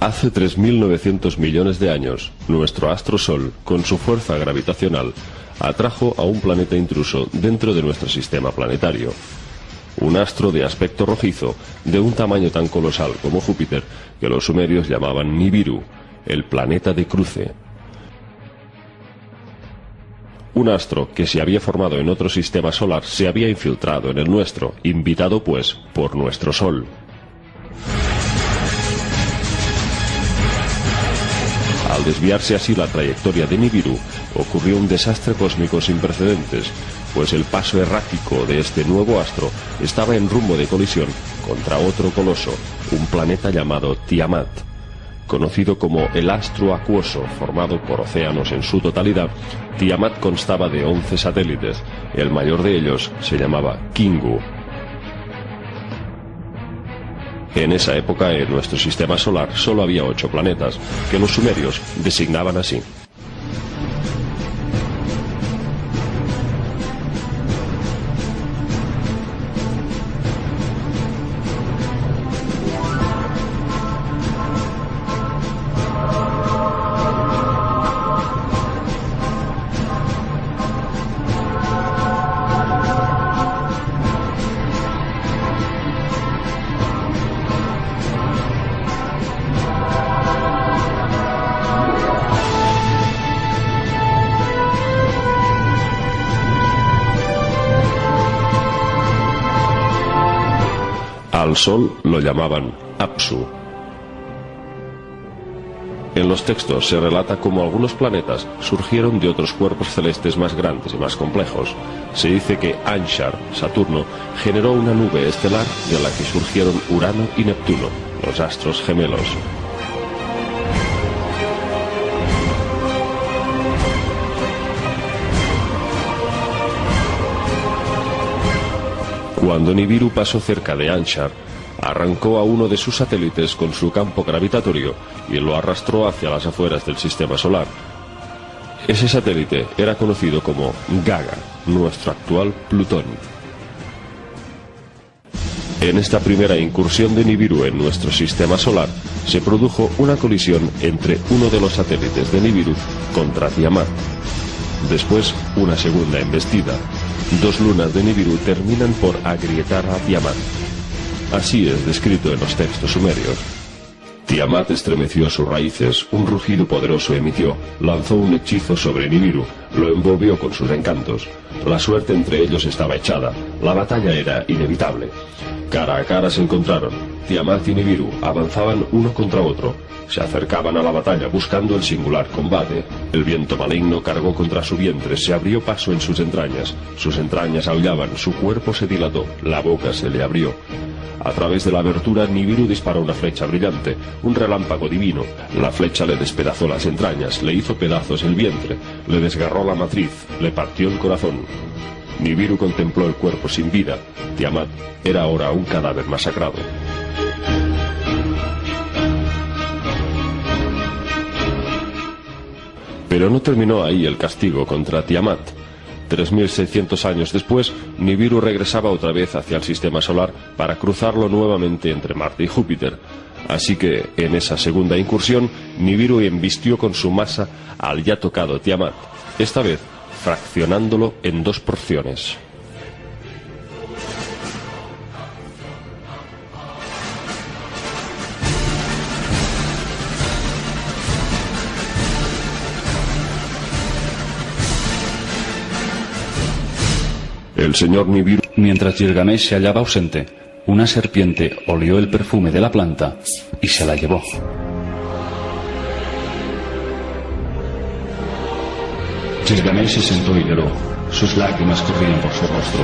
Hace 3.900 millones de años, nuestro astro Sol, con su fuerza gravitacional, atrajo a un planeta intruso dentro de nuestro sistema planetario. Un astro de aspecto rojizo, de un tamaño tan colosal como Júpiter, que los sumerios llamaban Nibiru, el planeta de cruce. Un astro que se había formado en otro sistema solar se había infiltrado en el nuestro, invitado pues por nuestro Sol. Al desviarse así la trayectoria de Nibiru, ocurrió un desastre cósmico sin precedentes, pues el paso errático de este nuevo astro estaba en rumbo de colisión contra otro coloso, un planeta llamado Tiamat. Conocido como el astro acuoso, formado por océanos en su totalidad, Tiamat constaba de 11 satélites. El mayor de ellos se llamaba Kingu. En esa época, en nuestro sistema solar, solo había 8 planetas, que los sumerios designaban así. Al Sol lo llamaban Apsu. En los textos se relata cómo algunos planetas surgieron de otros cuerpos celestes más grandes y más complejos. Se dice que Anshar, Saturno, generó una nube estelar de la que surgieron Urano y Neptuno, los astros gemelos. Cuando Nibiru pasó cerca de Anshar, arrancó a uno de sus satélites con su campo gravitatorio y lo arrastró hacia las afueras del sistema solar. Ese satélite era conocido como Gaga, nuestro actual Plutón. En esta primera incursión de Nibiru en nuestro sistema solar, se produjo una colisión entre uno de los satélites de Nibiru contra Tiamat. Después, una segunda embestida. 2 lunas de Nibiru terminan por agrietar a Tiamat. Así es descrito en los textos sumerios. Tiamat estremeció sus raíces, un rugido poderoso emitió, lanzó un hechizo sobre Nibiru, lo envolvió con sus encantos. La suerte entre ellos estaba echada, la batalla era inevitable. Cara a cara se encontraron. Tiamat y Nibiru avanzaban uno contra otro. Se acercaban a la batalla buscando el singular combate. El viento maligno cargó contra su vientre, se abrió paso en sus entrañas aullaban, su cuerpo se dilató, la boca se le abrió. A través de la abertura Nibiru disparó una flecha brillante, un relámpago divino. La flecha le despedazó las entrañas, le hizo pedazos el vientre, le desgarró la matriz, le partió el corazón. Nibiru contempló el cuerpo sin vida. Tiamat era ahora un cadáver masacrado. Pero no terminó ahí el castigo contra Tiamat. 3.600 años después, Nibiru regresaba otra vez hacia el sistema solar para cruzarlo nuevamente entre Marte y Júpiter. Así que, en esa segunda incursión, Nibiru embistió con su masa al ya tocado Tiamat, esta vez fraccionándolo en 2 porciones. El señor Nibiru, mientras Gilgamesh se hallaba ausente, una serpiente olió el perfume de la planta y se la llevó. Gilgamesh se sentó y lloró. Sus lágrimas corrían por su rostro.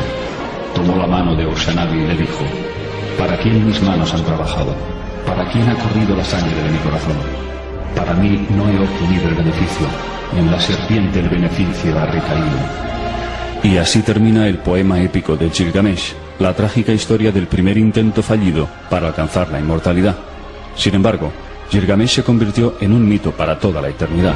Tomó la mano de Urshanabi y le dijo: ¿para quién mis manos han trabajado? ¿Para quién ha corrido la sangre de mi corazón? Para mí no he obtenido el beneficio, y en la serpiente el beneficio ha recaído. Y así termina el poema épico de Gilgamesh, la trágica historia del primer intento fallido para alcanzar la inmortalidad. Sin embargo, Gilgamesh se convirtió en un mito para toda la eternidad.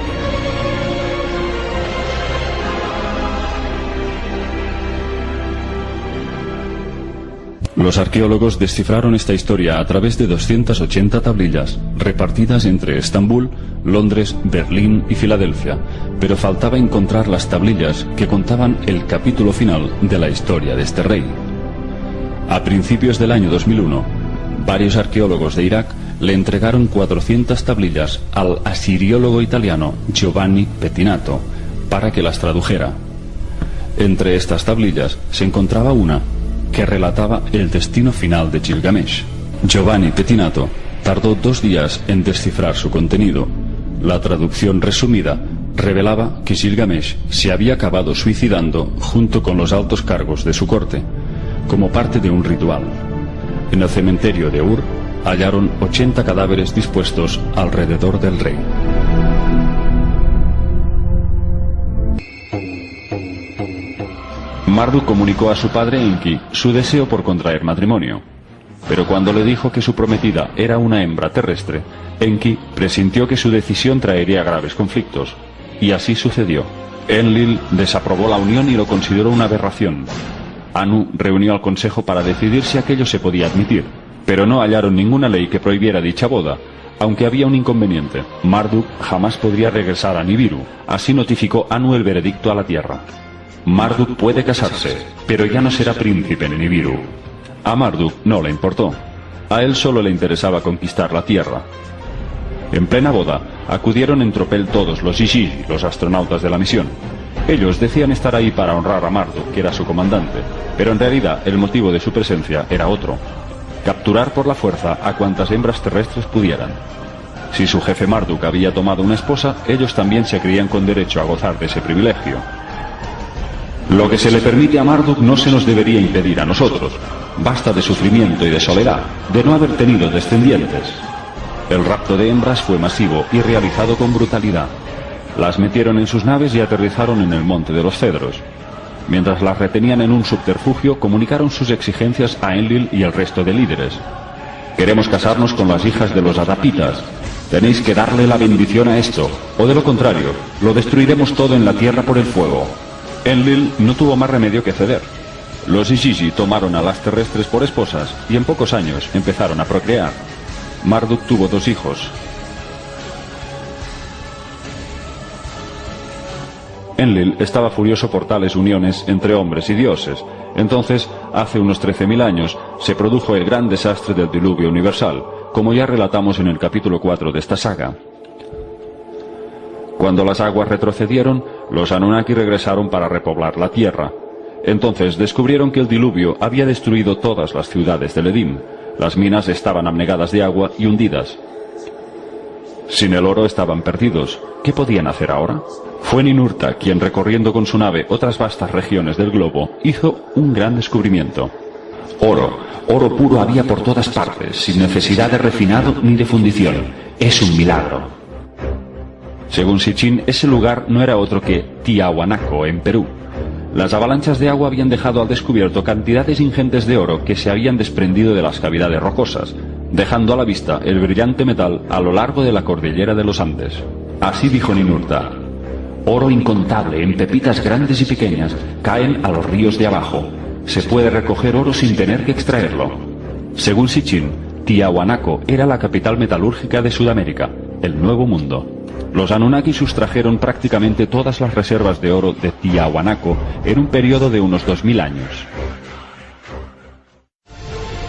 Los arqueólogos descifraron esta historia a través de 280 tablillas, repartidas entre Estambul, Londres, Berlín y Filadelfia, pero faltaba encontrar las tablillas que contaban el capítulo final de la historia de este rey. A principios del año 2001, varios arqueólogos de Irak le entregaron 400 tablillas al asiriólogo italiano Giovanni Pettinato para que las tradujera. Entre estas tablillas se encontraba una que relataba el destino final de Gilgamesh. Giovanni Pettinato tardó 2 días en descifrar su contenido. La traducción resumida revelaba que Gilgamesh se había acabado suicidando junto con los altos cargos de su corte, como parte de un ritual. En el cementerio de Ur hallaron 80 cadáveres dispuestos alrededor del rey. Marduk comunicó a su padre Enki su deseo por contraer matrimonio, pero cuando le dijo que su prometida era una hembra terrestre, Enki presintió que su decisión traería graves conflictos, y así sucedió. Enlil desaprobó la unión y lo consideró una aberración. Anu reunió al consejo para decidir si aquello se podía admitir, pero no hallaron ninguna ley que prohibiera dicha boda, aunque había un inconveniente: Marduk jamás podría regresar a Nibiru. Así notificó Anu el veredicto a la tierra. Marduk puede casarse, pero ya no será príncipe en Nibiru. A Marduk no le importó. A él solo le interesaba conquistar la tierra. En plena boda, acudieron en tropel todos los Ishiji, los astronautas de la misión. Ellos decían estar ahí para honrar a Marduk, que era su comandante, pero en realidad el motivo de su presencia era otro: capturar por la fuerza a cuantas hembras terrestres pudieran. Si su jefe Marduk había tomado una esposa, ellos también se creían con derecho a gozar de ese privilegio. Lo que se le permite a Marduk no se nos debería impedir a nosotros. Basta de sufrimiento y de soledad, de no haber tenido descendientes. El rapto de hembras fue masivo y realizado con brutalidad. Las metieron en sus naves y aterrizaron en el Monte de los Cedros. Mientras las retenían en un subterfugio, comunicaron sus exigencias a Enlil y el resto de líderes. Queremos casarnos con las hijas de los Adapitas. Tenéis que darle la bendición a esto, o de lo contrario, lo destruiremos todo en la tierra por el fuego. Enlil no tuvo más remedio que ceder. Los Ishiji tomaron a las terrestres por esposas y en pocos años empezaron a procrear. Marduk tuvo 2 hijos. Enlil estaba furioso por tales uniones entre hombres y dioses. Entonces, hace unos 13.000 años, se produjo el gran desastre del diluvio universal, como ya relatamos en el capítulo 4 de esta saga. Cuando las aguas retrocedieron, los Anunnaki regresaron para repoblar la tierra. Entonces descubrieron que el diluvio había destruido todas las ciudades del Edim. Las minas estaban anegadas de agua y hundidas. Sin el oro estaban perdidos. ¿Qué podían hacer ahora? Fue Ninurta quien, recorriendo con su nave otras vastas regiones del globo, hizo un gran descubrimiento. Oro puro había por todas partes, sin necesidad de refinado ni de fundición. Es un milagro. Según Sitchin, ese lugar no era otro que Tiahuanaco, en Perú. Las avalanchas de agua habían dejado al descubierto cantidades ingentes de oro que se habían desprendido de las cavidades rocosas, dejando a la vista el brillante metal a lo largo de la cordillera de los Andes. Así dijo Ninurta: oro incontable, en pepitas grandes y pequeñas, caen a los ríos de abajo. Se puede recoger oro sin tener que extraerlo. Según Sitchin, Tiahuanaco era la capital metalúrgica de Sudamérica, el Nuevo Mundo. Los Anunnaki sustrajeron prácticamente todas las reservas de oro de Tiahuanaco en un periodo de unos 2000 años.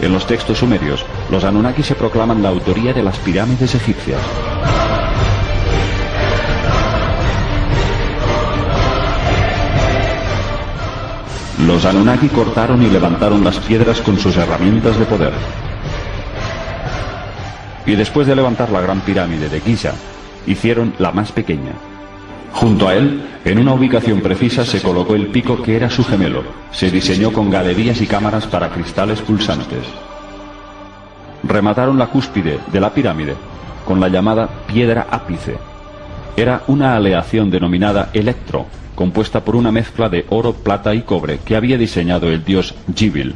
En los textos sumerios, los Anunnaki se proclaman la autoría de las pirámides egipcias. Los Anunnaki cortaron y levantaron las piedras con sus herramientas de poder. Y después de levantar la gran pirámide de Giza, hicieron la más pequeña. Junto a él, en una ubicación precisa, se colocó el pico que era su gemelo. Se diseñó con galerías y cámaras para cristales pulsantes. Remataron la cúspide de la pirámide con la llamada piedra ápice. Era una aleación denominada electro, compuesta por una mezcla de oro, plata y cobre que había diseñado el dios Gibil.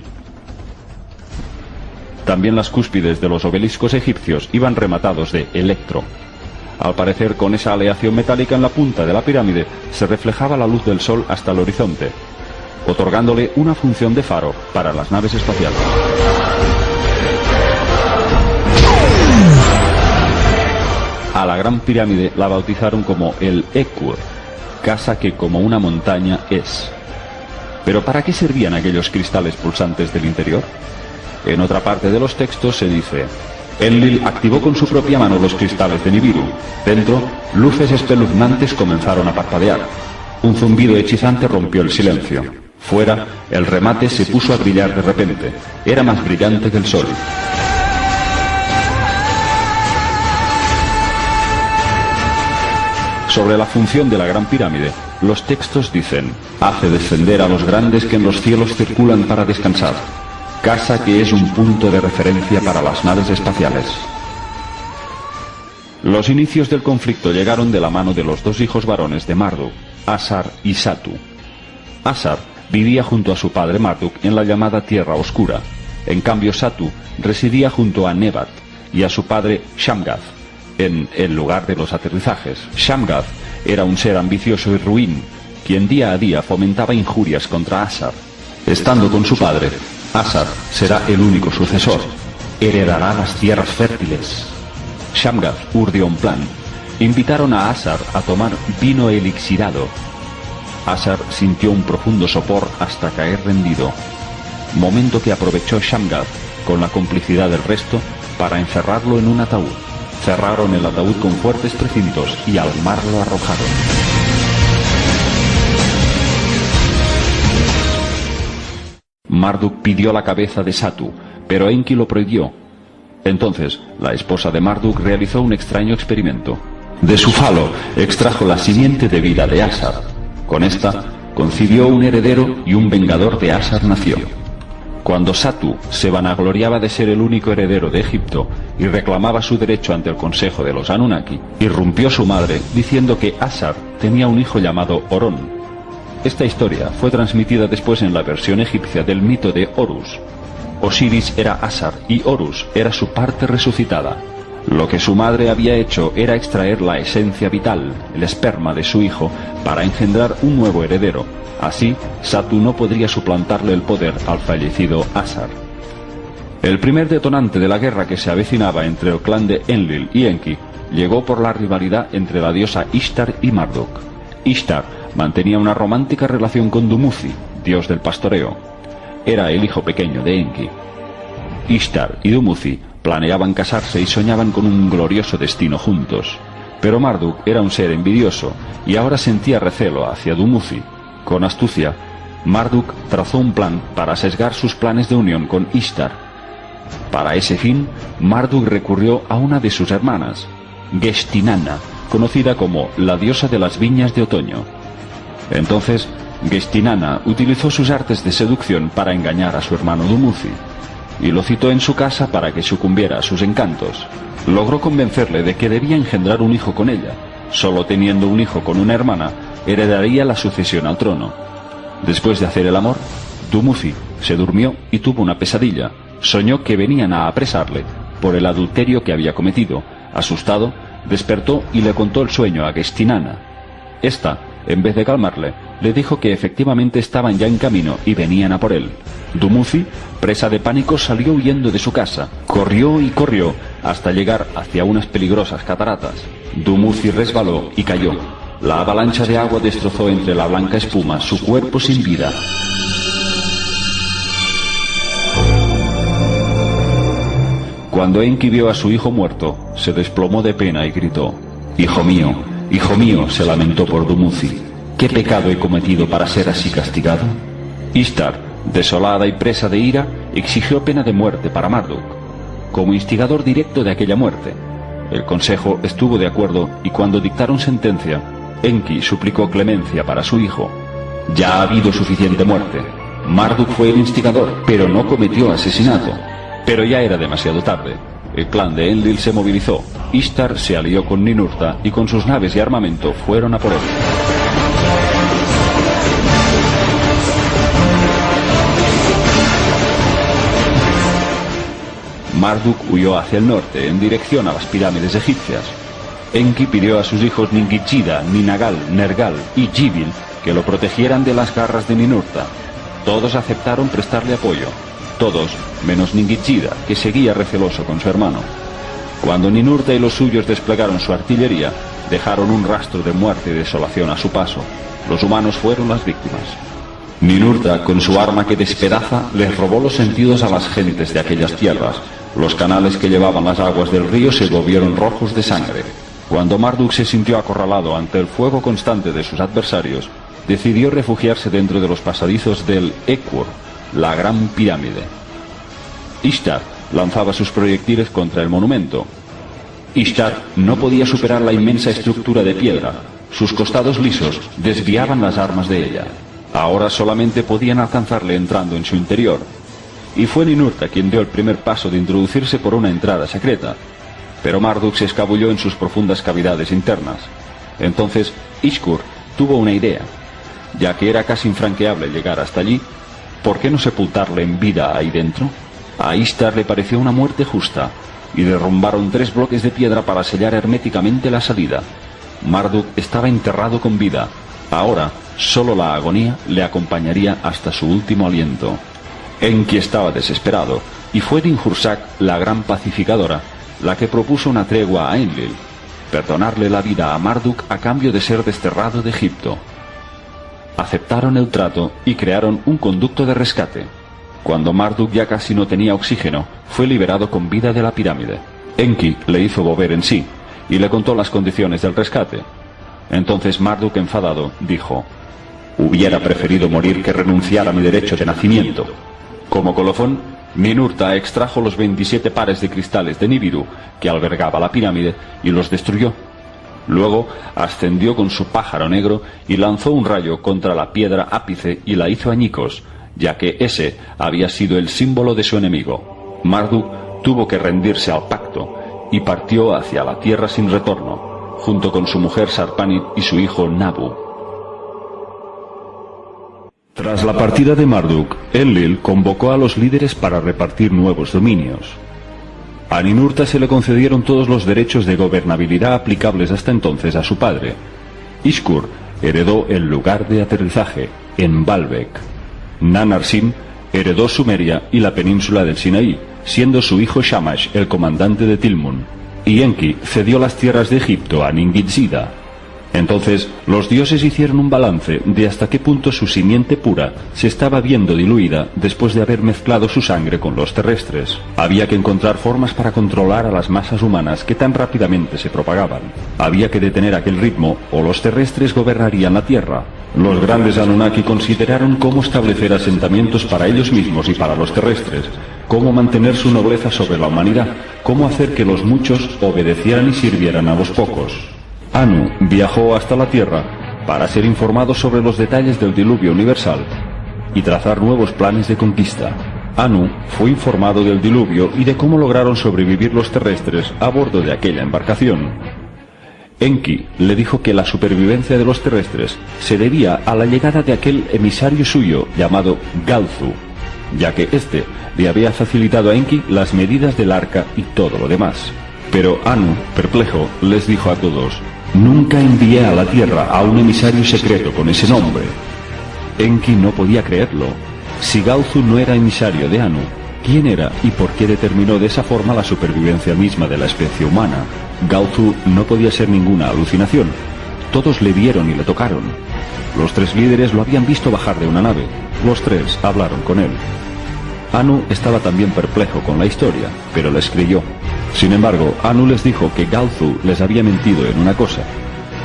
También las cúspides de los obeliscos egipcios iban rematados de electro. Al parecer, con esa aleación metálica en la punta de la pirámide se reflejaba la luz del sol hasta el horizonte. otorgándole una función de faro para las naves espaciales. A la Gran Pirámide la bautizaron como el Ekur, casa que como una montaña es. ¿Pero para qué servían aquellos cristales pulsantes del interior? En otra parte de los textos se dice: Enlil activó con su propia mano los cristales de Nibiru. Dentro, luces espeluznantes comenzaron a parpadear. Un zumbido hechizante rompió el silencio. Fuera, el remate se puso a brillar de repente. Era más brillante que el sol. Sobre la función de la Gran Pirámide, los textos dicen: hace descender a los grandes que en los cielos circulan para descansar. Casa que es un punto de referencia para las naves espaciales. Los inicios del conflicto llegaron de la mano de los dos hijos varones de Marduk, Asar y Satu. Asar vivía junto a su padre Marduk en la llamada Tierra Oscura. En cambio, Satu residía junto a Nebat y a su padre Shamgath en el lugar de los aterrizajes. Shamgath era un ser ambicioso y ruin, quien día a día fomentaba injurias contra Asar. Estando con su padre, Asar será el único sucesor. Heredará las tierras fértiles. Shamgath urdió un plan. Invitaron a Asar a tomar vino elixirado. Asar sintió un profundo sopor hasta caer rendido. Momento que aprovechó Shamgath, con la complicidad del resto, para encerrarlo en un ataúd. Cerraron el ataúd con fuertes precintos y al mar lo arrojaron. Marduk pidió la cabeza de Satu, pero Enki lo prohibió. Entonces, la esposa de Marduk realizó un extraño experimento. De su falo extrajo la simiente de vida de Asar. Con esta, concibió un heredero y un vengador de Asar nació. Cuando Satu se vanagloriaba de ser el único heredero de Egipto y reclamaba su derecho ante el consejo de los Anunnaki, irrumpió su madre diciendo que Asar tenía un hijo llamado Orón. Esta historia fue transmitida después en la versión egipcia del mito de Horus. Osiris era Asar y Horus era su parte resucitada. Lo que su madre había hecho era extraer la esencia vital, el esperma de su hijo, para engendrar un nuevo heredero. Así, Satu no podría suplantarle el poder al fallecido Asar. El primer detonante de la guerra que se avecinaba entre el clan de Enlil y Enki llegó por la rivalidad entre la diosa Ishtar y Marduk. Ishtar mantenía una romántica relación con Dumuzi, dios del pastoreo. Era el hijo pequeño de Enki. Ishtar y Dumuzi planeaban casarse y soñaban con un glorioso destino juntos. Pero Marduk era un ser envidioso y ahora sentía recelo hacia Dumuzi. Con astucia, Marduk trazó un plan para sesgar sus planes de unión con Ishtar. Para ese fin, Marduk recurrió a una de sus hermanas, Geshtinana, conocida como la diosa de las viñas de otoño. Entonces, Geshtinana utilizó sus artes de seducción para engañar a su hermano Dumuzi, y lo citó en su casa para que sucumbiera a sus encantos. Logró convencerle de que debía engendrar un hijo con ella. Solo teniendo un hijo con una hermana, heredaría la sucesión al trono. Después de hacer el amor, Dumuzi se durmió y tuvo una pesadilla. Soñó que venían a apresarle por el adulterio que había cometido. Asustado, despertó y le contó el sueño a Geshtinana. Esta, en vez de calmarle, le dijo que efectivamente estaban ya en camino y venían a por él. Dumuzi, presa de pánico, salió huyendo de su casa. Corrió y corrió hasta llegar hacia unas peligrosas cataratas. Dumuzi resbaló y cayó. La avalancha de agua destrozó entre la blanca espuma su cuerpo sin vida. Cuando Enki vio a su hijo muerto, se desplomó de pena y gritó: hijo mío, se lamentó por Dumuzi. ¿Qué pecado he cometido para ser así castigado? Ishtar, desolada y presa de ira, exigió pena de muerte para Marduk, como instigador directo de aquella muerte. El consejo estuvo de acuerdo y cuando dictaron sentencia, Enki suplicó clemencia para su hijo. Ya ha habido suficiente muerte. Marduk fue el instigador, pero no cometió asesinato. Pero ya era demasiado tarde. El clan de Enlil se movilizó. Ishtar se alió con Ninurta y con sus naves y armamento fueron a por él. Marduk huyó hacia el norte, en dirección a las pirámides egipcias. Enki pidió a sus hijos Ningichida, Ninagal, Nergal y Jibil que lo protegieran de las garras de Ninurta. Todos aceptaron prestarle apoyo. Todos, menos Ningitzida, que seguía receloso con su hermano. Cuando Ninurta y los suyos desplegaron su artillería, dejaron un rastro de muerte y desolación a su paso. Los humanos fueron las víctimas. Ninurta, con su arma que despedaza, les robó los sentidos a las gentes de aquellas tierras. Los canales que llevaban las aguas del río se volvieron rojos de sangre. Cuando Marduk se sintió acorralado ante el fuego constante de sus adversarios, decidió refugiarse dentro de los pasadizos del Ekur, la gran pirámide. Ishtar lanzaba sus proyectiles contra el monumento. Ishtar no podía superar la inmensa estructura de piedra. Sus costados lisos desviaban las armas de ella. Ahora solamente podían alcanzarle entrando en su interior. Y fue Ninurta quien dio el primer paso de introducirse por una entrada secreta. Pero Marduk se escabulló en sus profundas cavidades internas. Entonces Ishkur tuvo una idea. Ya que era casi infranqueable llegar hasta allí, ¿por qué no sepultarle en vida ahí dentro? A Ishtar le pareció una muerte justa, y derrumbaron 3 bloques de piedra para sellar herméticamente la salida. Marduk estaba enterrado con vida. Ahora, solo la agonía le acompañaría hasta su último aliento. Enki estaba desesperado, y fue Ninhursag, la gran pacificadora, la que propuso una tregua a Enlil, perdonarle la vida a Marduk a cambio de ser desterrado de Egipto. Aceptaron el trato y crearon un conducto de rescate. Cuando Marduk ya casi no tenía oxígeno, fue liberado con vida de la pirámide. Enki le hizo volver en sí, y le contó las condiciones del rescate. Entonces Marduk, enfadado, dijo: «Hubiera preferido morir que renunciar a mi derecho de nacimiento». Como colofón, Ninurta extrajo los 27 pares de cristales de Nibiru que albergaba la pirámide y los destruyó. Luego ascendió con su pájaro negro y lanzó un rayo contra la piedra ápice y la hizo añicos, ya que ese había sido el símbolo de su enemigo. Marduk tuvo que rendirse al pacto y partió hacia la tierra sin retorno, junto con su mujer Sarpanit y su hijo Nabu. Tras la partida de Marduk, Enlil convocó a los líderes para repartir nuevos dominios. A Ninurta se le concedieron todos los derechos de gobernabilidad aplicables hasta entonces a su padre. Ishkur heredó el lugar de aterrizaje, en Baalbek. Nannar-Sin heredó Sumeria y la península del Sinaí, siendo su hijo Shamash el comandante de Tilmun. Y Enki cedió las tierras de Egipto a Ningitzida. Entonces los dioses hicieron un balance de hasta qué punto su simiente pura se estaba viendo diluida después de haber mezclado su sangre con los terrestres. Había que encontrar formas para controlar a las masas humanas que tan rápidamente se propagaban. Había que detener aquel ritmo o los terrestres gobernarían la tierra. Los grandes Anunnaki consideraron cómo establecer asentamientos para ellos mismos y para los terrestres, cómo mantener su nobleza sobre la humanidad, cómo hacer que los muchos obedecieran y sirvieran a los pocos. Anu viajó hasta la Tierra para ser informado sobre los detalles del diluvio universal y trazar nuevos planes de conquista. Anu fue informado del diluvio y de cómo lograron sobrevivir los terrestres a bordo de aquella embarcación. Enki le dijo que la supervivencia de los terrestres se debía a la llegada de aquel emisario suyo llamado Galzu, ya que éste le había facilitado a Enki las medidas del arca y todo lo demás. Pero Anu, perplejo, les dijo a todos: «Nunca envié a la Tierra a un emisario secreto con ese nombre». Enki no podía creerlo. Si Galzu no era emisario de Anu, ¿quién era y por qué determinó de esa forma la supervivencia misma de la especie humana? Galzu no podía ser ninguna alucinación. Todos le vieron y le tocaron. Los 3 líderes lo habían visto bajar de una nave. Los 3 hablaron con él. Anu estaba también perplejo con la historia, pero les creyó. Sin embargo, Anu les dijo que Galzu les había mentido en una cosa.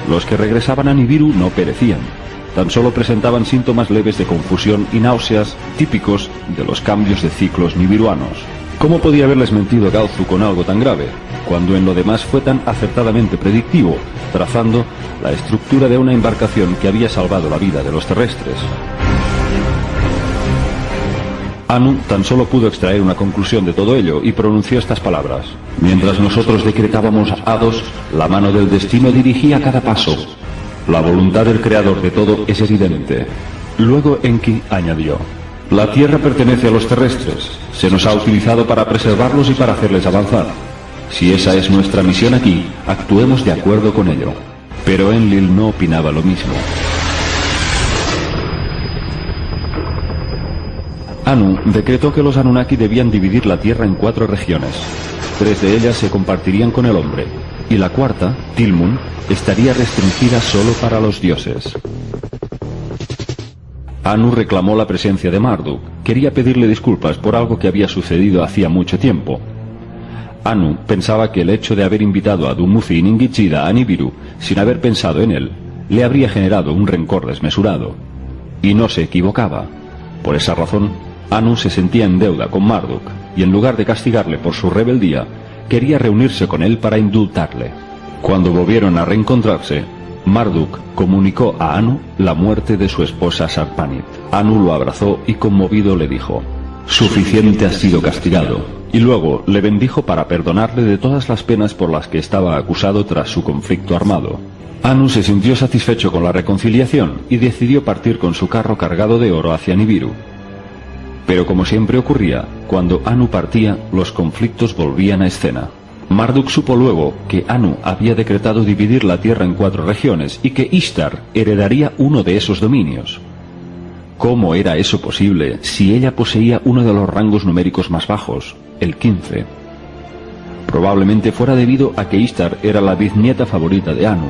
Los que regresaban a Nibiru no perecían. Tan solo presentaban síntomas leves de confusión y náuseas típicos de los cambios de ciclos nibiruanos. ¿Cómo podía haberles mentido Galzu con algo tan grave, cuando en lo demás fue tan acertadamente predictivo, trazando la estructura de una embarcación que había salvado la vida de los terrestres? Anu tan solo pudo extraer una conclusión de todo ello y pronunció estas palabras: «Mientras nosotros decretábamos hados, la mano del destino dirigía cada paso. La voluntad del creador de todo es evidente». Luego Enki añadió: «La tierra pertenece a los terrestres. Se nos ha utilizado para preservarlos y para hacerles avanzar. Si esa es nuestra misión aquí, actuemos de acuerdo con ello». Pero Enlil no opinaba lo mismo. Anu decretó que los Anunnaki debían dividir la Tierra en 4 regiones. 3 de ellas se compartirían con el hombre, y la cuarta, Tilmun, estaría restringida solo para los dioses. Anu reclamó la presencia de Marduk. Quería pedirle disculpas por algo que había sucedido hacía mucho tiempo. Anu pensaba que el hecho de haber invitado a Dumuzi y Ningishida a Nibiru sin haber pensado en él le habría generado un rencor desmesurado. Y no se equivocaba. Por esa razón, Anu se sentía en deuda con Marduk, y en lugar de castigarle por su rebeldía, quería reunirse con él para indultarle. Cuando volvieron a reencontrarse, Marduk comunicó a Anu la muerte de su esposa Sarpanit. Anu lo abrazó y conmovido le dijo: «Suficiente has sido castigado», y luego le bendijo para perdonarle de todas las penas por las que estaba acusado tras su conflicto armado. Anu se sintió satisfecho con la reconciliación y decidió partir con su carro cargado de oro hacia Nibiru. Pero como siempre ocurría, cuando Anu partía, los conflictos volvían a escena. Marduk supo luego que Anu había decretado dividir la Tierra en 4 regiones y que Ishtar heredaría uno de esos dominios. ¿Cómo era eso posible si ella poseía uno de los rangos numéricos más bajos, el 15? Probablemente fuera debido a que Ishtar era la bisnieta favorita de Anu,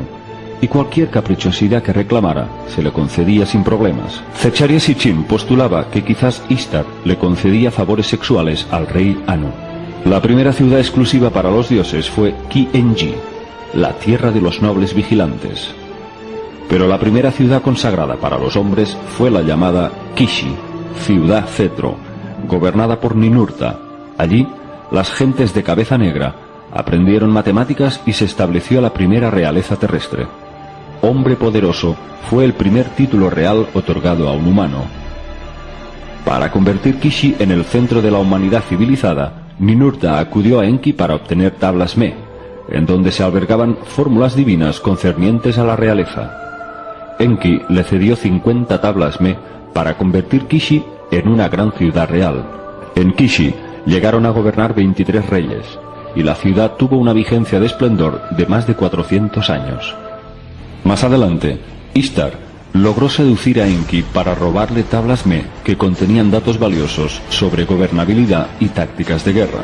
y cualquier caprichosidad que reclamara se le concedía sin problemas. Zecharia Sitchin postulaba que quizás Ishtar le concedía favores sexuales al rey Anu. La primera ciudad exclusiva para los dioses fue Ki-Enji, la tierra de los nobles vigilantes. Pero la primera ciudad consagrada para los hombres fue la llamada Kishi, ciudad cetro, gobernada por Ninurta. Allí, las gentes de cabeza negra aprendieron matemáticas y se estableció la primera realeza terrestre. Hombre poderoso fue el primer título real otorgado a un humano. Para convertir Kishi en el centro de la humanidad civilizada, Ninurta acudió a Enki para obtener tablas Me, en donde se albergaban fórmulas divinas concernientes a la realeza. Enki le cedió 50 tablas Me para convertir Kishi en una gran ciudad real. En Kishi llegaron a gobernar 23 reyes, y la ciudad tuvo una vigencia de esplendor de más de 400 años. Más adelante, Ishtar logró seducir a Enki para robarle tablas Me que contenían datos valiosos sobre gobernabilidad y tácticas de guerra.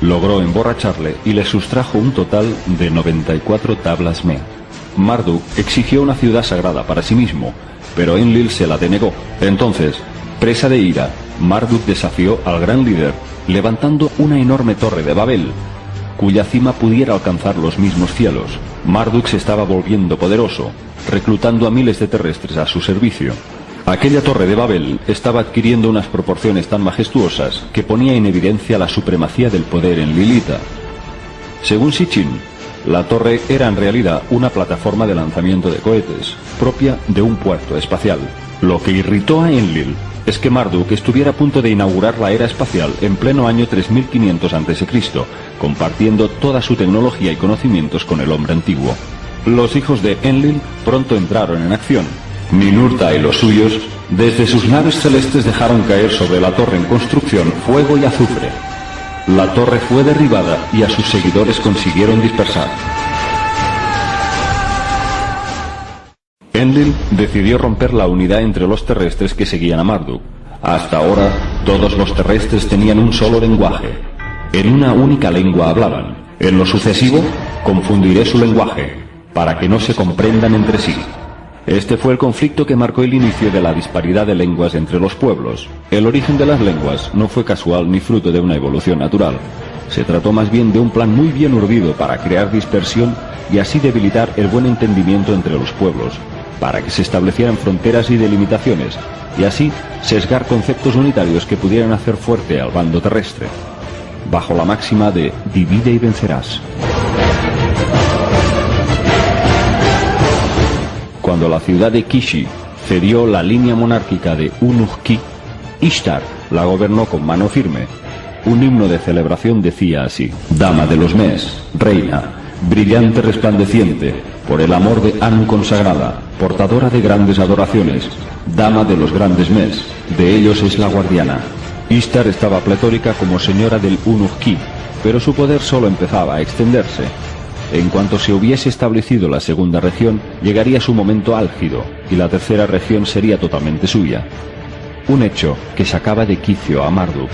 Logró emborracharle y le sustrajo un total de 94 tablas Me. Marduk exigió una ciudad sagrada para sí mismo, pero Enlil se la denegó. Entonces, presa de ira, Marduk desafió al gran líder levantando una enorme torre de Babel, cuya cima pudiera alcanzar los mismos cielos. Marduk se estaba volviendo poderoso, reclutando a miles de terrestres a su servicio. Aquella torre de Babel estaba adquiriendo unas proporciones tan majestuosas que ponía en evidencia la supremacía del poder en Lilita. Según Sitchin, la torre era en realidad una plataforma de lanzamiento de cohetes, propia de un puerto espacial. Lo que irritó a Enlil es que Marduk estuviera a punto de inaugurar la era espacial en pleno año 3500 a.C., compartiendo toda su tecnología y conocimientos con el hombre antiguo. Los hijos de Enlil pronto entraron en acción. Ninurta y los suyos, desde sus naves celestes, dejaron caer sobre la torre en construcción fuego y azufre. La torre fue derribada y a sus seguidores consiguieron dispersar. Enlil decidió romper la unidad entre los terrestres que seguían a Marduk. Hasta ahora, todos los terrestres tenían un solo lenguaje. En una única lengua hablaban. En lo sucesivo, confundiré su lenguaje, para que no se comprendan entre sí. Este fue el conflicto que marcó el inicio de la disparidad de lenguas entre los pueblos. El origen de las lenguas no fue casual ni fruto de una evolución natural. Se trató más bien de un plan muy bien urdido para crear dispersión y así debilitar el buen entendimiento entre los pueblos, para que se establecieran fronteras y delimitaciones, y así sesgar conceptos unitarios que pudieran hacer fuerte al bando terrestre, bajo la máxima de divide y vencerás. Cuando la ciudad de Kishi cedió la línea monárquica de Unu-Ki, Ishtar la gobernó con mano firme. Un himno de celebración decía así: Dama de los Mes, reina, brillante resplandeciente, por el amor de Anu consagrada, portadora de grandes adoraciones, dama de los grandes Mes, de ellos es la guardiana. Ishtar estaba pletórica como señora del Unu-Ki, pero su poder solo empezaba a extenderse. En cuanto se hubiese establecido la segunda región, llegaría su momento álgido, y la tercera región sería totalmente suya. un hecho que sacaba de quicio a Marduk.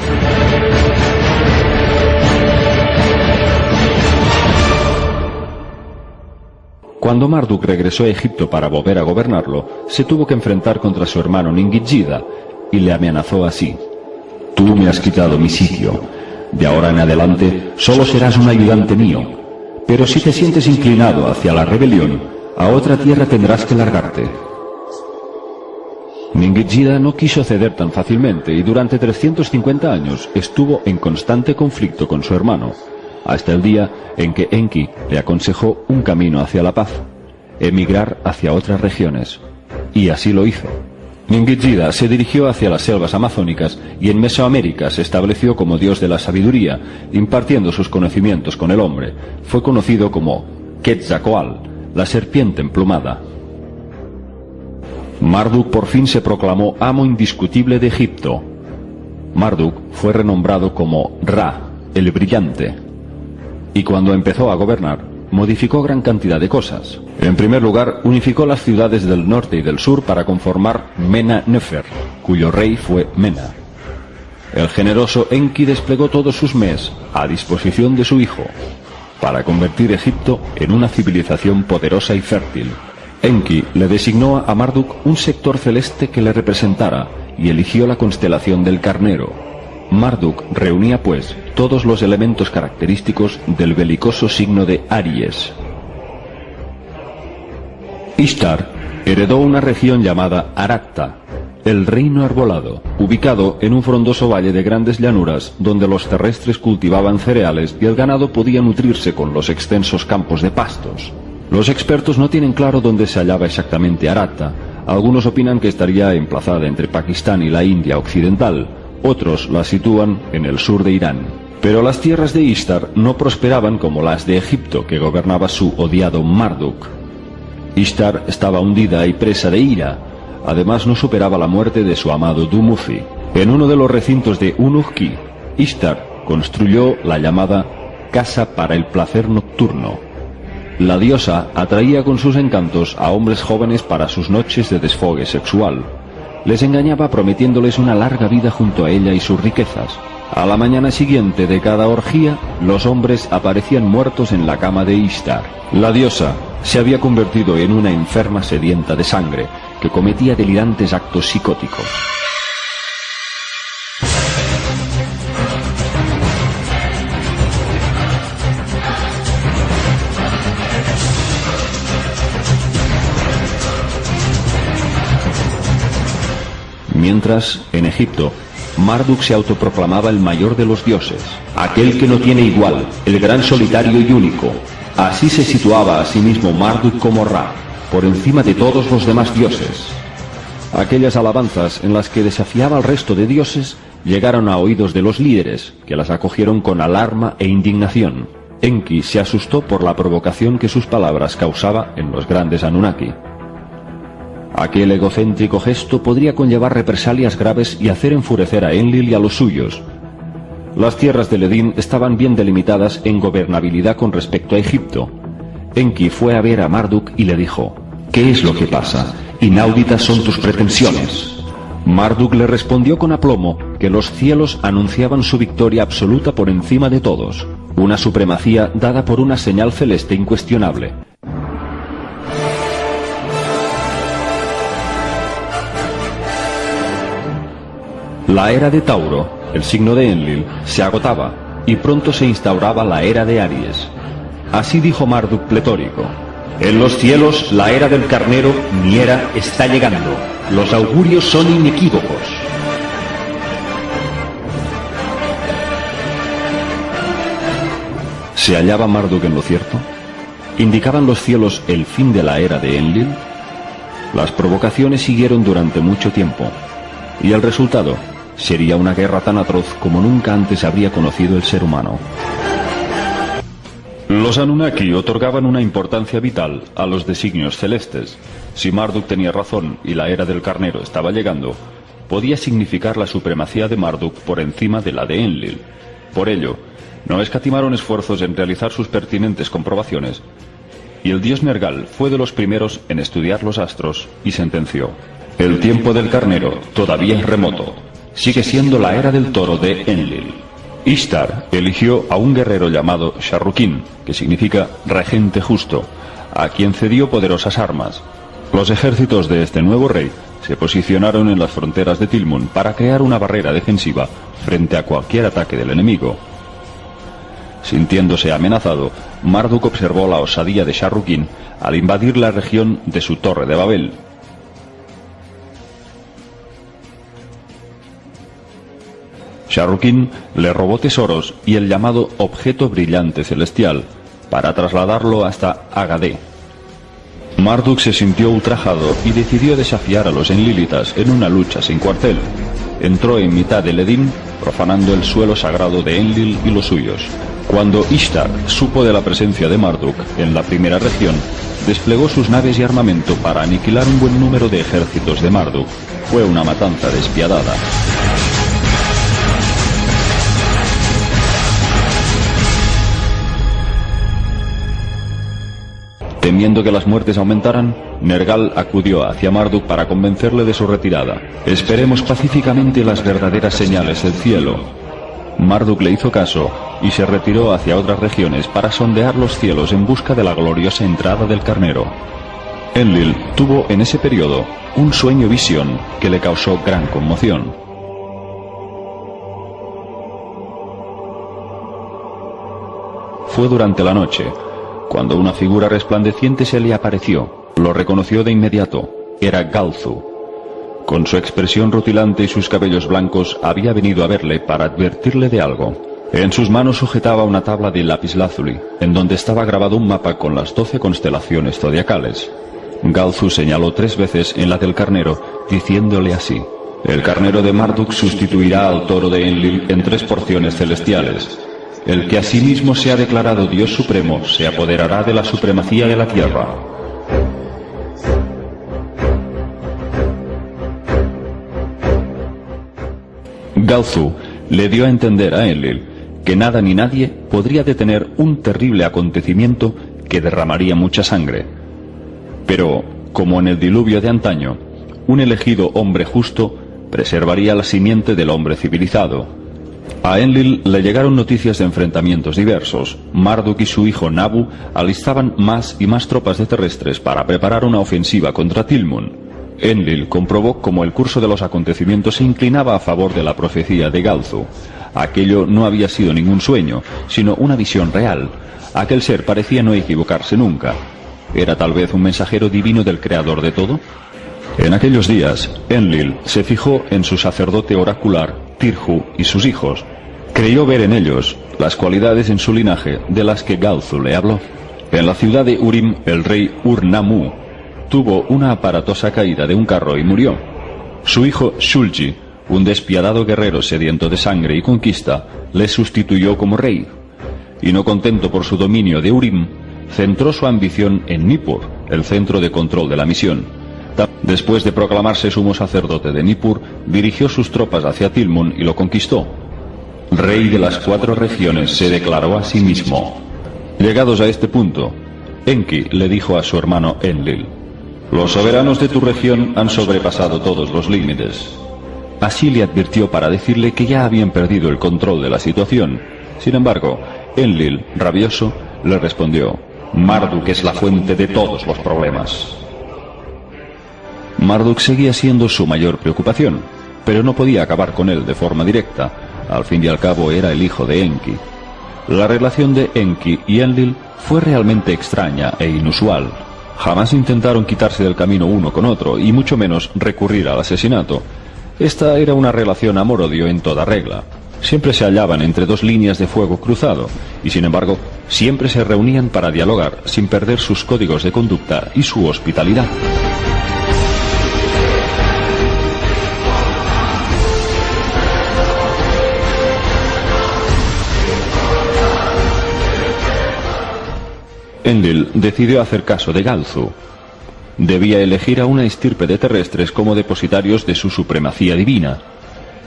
Cuando Marduk regresó a Egipto para volver a gobernarlo, se tuvo que enfrentar contra su hermano Ningid-Zida y le amenazó así: «Tú me has quitado mi sitio. De ahora en adelante solo serás un ayudante mío. Pero si te sientes inclinado hacia la rebelión, a otra tierra tendrás que largarte». Ningid-Zida no quiso ceder tan fácilmente y durante 350 años estuvo en constante conflicto con su hermano, hasta el día en que Enki le aconsejó un camino hacia la paz: emigrar hacia otras regiones. Y así lo hizo. Ningid-Zida se dirigió hacia las selvas amazónicas y en Mesoamérica se estableció como dios de la sabiduría, impartiendo sus conocimientos con el hombre. Fue conocido como Quetzalcóatl, la serpiente emplumada. Marduk por fin se proclamó amo indiscutible de Egipto. Marduk fue renombrado como Ra, el brillante. Y cuando empezó a gobernar, modificó gran cantidad de cosas. En primer lugar, unificó las ciudades del norte y del sur para conformar Mena-Nefer, cuyo rey fue Mena. El generoso Enki desplegó todos sus mes a disposición de su hijo, para convertir Egipto en una civilización poderosa y fértil. Enki le designó a Marduk un sector celeste que le representara y eligió la constelación del Carnero. Marduk reunía pues todos los elementos característicos del belicoso signo de Aries. Ishtar heredó una región llamada Aratta, el reino arbolado, ubicado en un frondoso valle de grandes llanuras donde los terrestres cultivaban cereales y el ganado podía nutrirse con los extensos campos de pastos. Los expertos no tienen claro dónde se hallaba exactamente Aratta. Algunos opinan que estaría emplazada entre Pakistán y la India occidental, otros la sitúan en el sur de Irán. Pero las tierras de Ishtar no prosperaban como las de Egipto, que gobernaba su odiado Marduk. Ishtar estaba hundida y presa de ira. Además no superaba la muerte de su amado Dumuzi. En uno de los recintos de Urnukki, Ishtar construyó la llamada Casa para el Placer Nocturno. La diosa atraía con sus encantos a hombres jóvenes para sus noches de desfogue sexual. Les engañaba prometiéndoles una larga vida junto a ella y sus riquezas. A la mañana siguiente de cada orgía, los hombres aparecían muertos en la cama de Ishtar. La diosa se había convertido en una enferma sedienta de sangre, que cometía delirantes actos psicóticos. Mientras, en Egipto, Marduk se autoproclamaba el mayor de los dioses, aquel que no tiene igual, el gran solitario y único. Así se situaba a sí mismo Marduk como Ra, por encima de todos los demás dioses. Aquellas alabanzas en las que desafiaba al resto de dioses llegaron a oídos de los líderes, que las acogieron con alarma e indignación. Enki se asustó por la provocación que sus palabras causaba en los grandes Anunnaki. Aquel egocéntrico gesto podría conllevar represalias graves y hacer enfurecer a Enlil y a los suyos. Las tierras de Ledin estaban bien delimitadas en gobernabilidad con respecto a Egipto. Enki fue a ver a Marduk y le dijo: «¿Qué es lo que pasa? Inauditas son tus pretensiones». Marduk le respondió con aplomo que los cielos anunciaban su victoria absoluta por encima de todos, una supremacía dada por una señal celeste incuestionable. La era de Tauro, el signo de Enlil, se agotaba y pronto se instauraba la era de Aries. Así dijo Marduk pletórico: «En los cielos la era del carnero, mi era, está llegando. Los augurios son inequívocos». ¿Se hallaba Marduk en lo cierto? ¿Indicaban los cielos el fin de la era de Enlil? Las provocaciones siguieron durante mucho tiempo, y el resultado sería una guerra tan atroz como nunca antes habría conocido el ser humano. Los Anunnaki otorgaban una importancia vital a los designios celestes. Si Marduk tenía razón y la era del carnero estaba llegando, podía significar la supremacía de Marduk por encima de la de Enlil. Por ello, no escatimaron esfuerzos en realizar sus pertinentes comprobaciones, y el dios Nergal fue de los primeros en estudiar los astros y sentenció: El tiempo del carnero todavía es remoto. Sigue siendo la era del toro de Enlil. Ishtar eligió a un guerrero llamado Sharrukin, que significa regente justo, a quien cedió poderosas armas. Los ejércitos de este nuevo rey se posicionaron en las fronteras de Tilmun para crear una barrera defensiva frente a cualquier ataque del enemigo. Sintiéndose amenazado, Marduk observó la osadía de Sharrukin al invadir la región de su Torre de Babel. Sharrukin le robó tesoros y el llamado objeto brillante celestial para trasladarlo hasta Agadé. Marduk se sintió ultrajado y decidió desafiar a los enlilitas en una lucha sin cuartel. Entró en mitad del Edín, profanando el suelo sagrado de Enlil y los suyos. Cuando Ishtar supo de la presencia de Marduk en la primera región, desplegó sus naves y armamento para aniquilar un buen número de ejércitos de Marduk. Fue una matanza despiadada. Temiendo que las muertes aumentaran, Nergal acudió hacia Marduk para convencerle de su retirada. Esperemos pacíficamente las verdaderas señales del cielo. Marduk le hizo caso y se retiró hacia otras regiones para sondear los cielos en busca de la gloriosa entrada del carnero. Enlil tuvo en ese periodo un sueño-visión que le causó gran conmoción. Fue durante la noche, cuando una figura resplandeciente se le apareció. Lo reconoció de inmediato. Era Galzu. Con su expresión rutilante y sus cabellos blancos, había venido a verle para advertirle de algo. En sus manos sujetaba una tabla de lapislázuli, en donde estaba grabado un mapa con las 12 constelaciones zodiacales. Galzu señaló 3 veces en la del carnero, diciéndole así: el carnero de Marduk sustituirá al toro de Enlil en 3 porciones celestiales. El que asimismo se ha declarado Dios Supremo se apoderará de la supremacía de la tierra. Galzu le dio a entender a Enlil que nada ni nadie podría detener un terrible acontecimiento que derramaría mucha sangre. Pero, como en el diluvio de antaño, un elegido hombre justo preservaría la simiente del hombre civilizado. A Enlil le llegaron noticias de enfrentamientos diversos. Marduk y su hijo Nabu alistaban más y más tropas de terrestres para preparar una ofensiva contra Tilmun. Enlil comprobó cómo el curso de los acontecimientos se inclinaba a favor de la profecía de Galzu. Aquello no había sido ningún sueño, sino una visión real. Aquel ser parecía no equivocarse nunca. ¿Era tal vez un mensajero divino del creador de todo? En aquellos días, Enlil se fijó en su sacerdote oracular, Tirju, y sus hijos. Creyó ver en ellos las cualidades en su linaje de las que Galzu le habló. En la ciudad de Urim, el rey Ur-Nammu tuvo una aparatosa caída de un carro y murió. Su hijo Shulgi, un despiadado guerrero sediento de sangre y conquista, le sustituyó como rey. Y no contento por su dominio de Urim, centró su ambición en Nippur, el centro de control de la misión. Después de proclamarse sumo sacerdote de Nippur, dirigió sus tropas hacia Tilmun y lo conquistó. Rey de las 4 regiones se declaró a sí mismo. Llegados a este punto, Enki le dijo a su hermano Enlil: los soberanos de tu región han sobrepasado todos los límites. Así le advirtió para decirle que ya habían perdido el control de la situación. Sin embargo, Enlil, rabioso, le respondió: Marduk es la fuente de todos los problemas. Marduk seguía siendo su mayor preocupación, pero no podía acabar con él de forma directa. Al fin y al cabo era el hijo de Enki. La relación de Enki y Enlil fue realmente extraña e inusual. Jamás intentaron quitarse del camino uno con otro, y mucho menos recurrir al asesinato. Esta era una relación amor-odio en toda regla. Siempre se hallaban entre 2 líneas de fuego cruzado, y sin embargo, siempre se reunían para dialogar sin perder sus códigos de conducta y su hospitalidad. Enlil decidió hacer caso de Galzu. Debía elegir a una estirpe de terrestres como depositarios de su supremacía divina,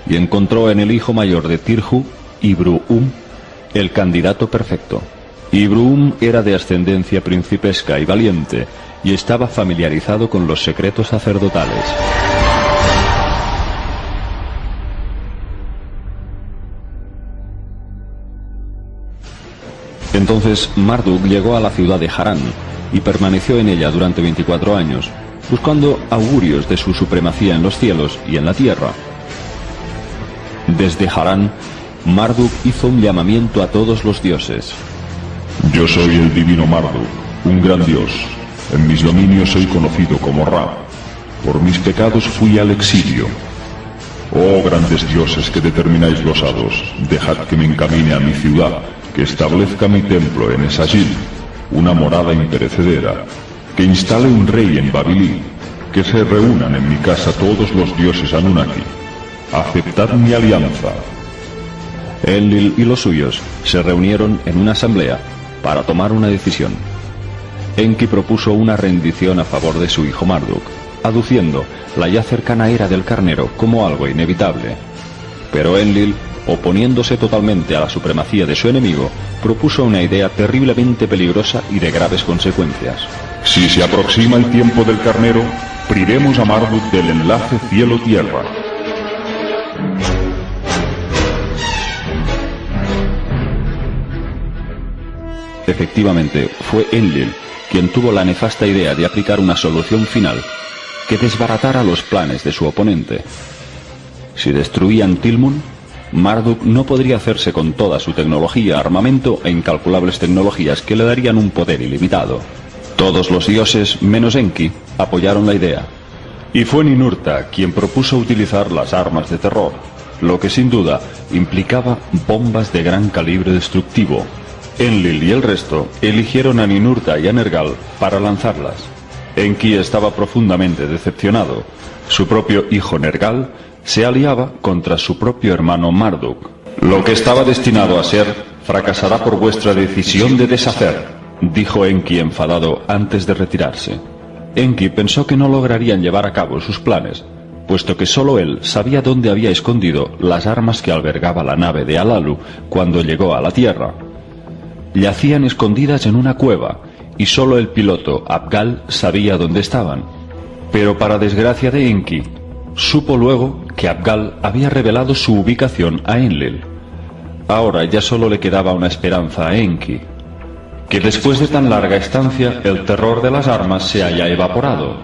y encontró en el hijo mayor de Tirju, Ibru-um, el candidato perfecto. Ibru-um era de ascendencia principesca y valiente, y estaba familiarizado con los secretos sacerdotales. Entonces Marduk llegó a la ciudad de Harán y permaneció en ella durante 24 años, buscando augurios de su supremacía en los cielos y en la tierra. Desde Harán, Marduk hizo un llamamiento a todos los dioses. Yo soy el divino Marduk, un gran dios. En mis dominios soy conocido como Ra. Por mis pecados fui al exilio. Oh grandes dioses que determináis los hados, dejad que me encamine a mi ciudad, que establezca mi templo en Esagil, una morada imperecedera, que instale un rey en Babilin, que se reúnan en mi casa todos los dioses Anunnaki. Aceptad mi alianza. Enlil y los suyos se reunieron en una asamblea para tomar una decisión. Enki propuso una rendición a favor de su hijo Marduk, aduciendo la ya cercana era del carnero como algo inevitable. Pero Enlil, oponiéndose totalmente a la supremacía de su enemigo, propuso una idea terriblemente peligrosa y de graves consecuencias. Si se aproxima el tiempo del carnero, privaremos a Marduk del enlace cielo-tierra. Efectivamente, fue Enlil quien tuvo la nefasta idea de aplicar una solución final que desbaratara los planes de su oponente. Si destruían Tilmun, Marduk no podría hacerse con toda su tecnología, armamento e incalculables tecnologías que le darían un poder ilimitado. Todos los dioses, menos Enki, apoyaron la idea. Y fue Ninurta quien propuso utilizar las armas de terror, lo que sin duda implicaba bombas de gran calibre destructivo. Enlil y el resto eligieron a Ninurta y a Nergal para lanzarlas. Enki estaba profundamente decepcionado. Su propio hijo Nergal se aliaba contra su propio hermano Marduk. Lo que estaba destinado a ser fracasará por vuestra decisión de deshacer, dijo Enki enfadado antes de retirarse. Enki pensó que no lograrían llevar a cabo sus planes, puesto que solo él sabía dónde había escondido las armas que albergaba la nave de Alalu cuando llegó a la Tierra. Yacían escondidas en una cueva, y solo el piloto Abgal sabía dónde estaban. Pero para desgracia de Enki, supo luego que Abgal había revelado su ubicación a Enlil. Ahora ya solo le quedaba una esperanza a Enki: que después de tan larga estancia el terror de las armas se haya evaporado.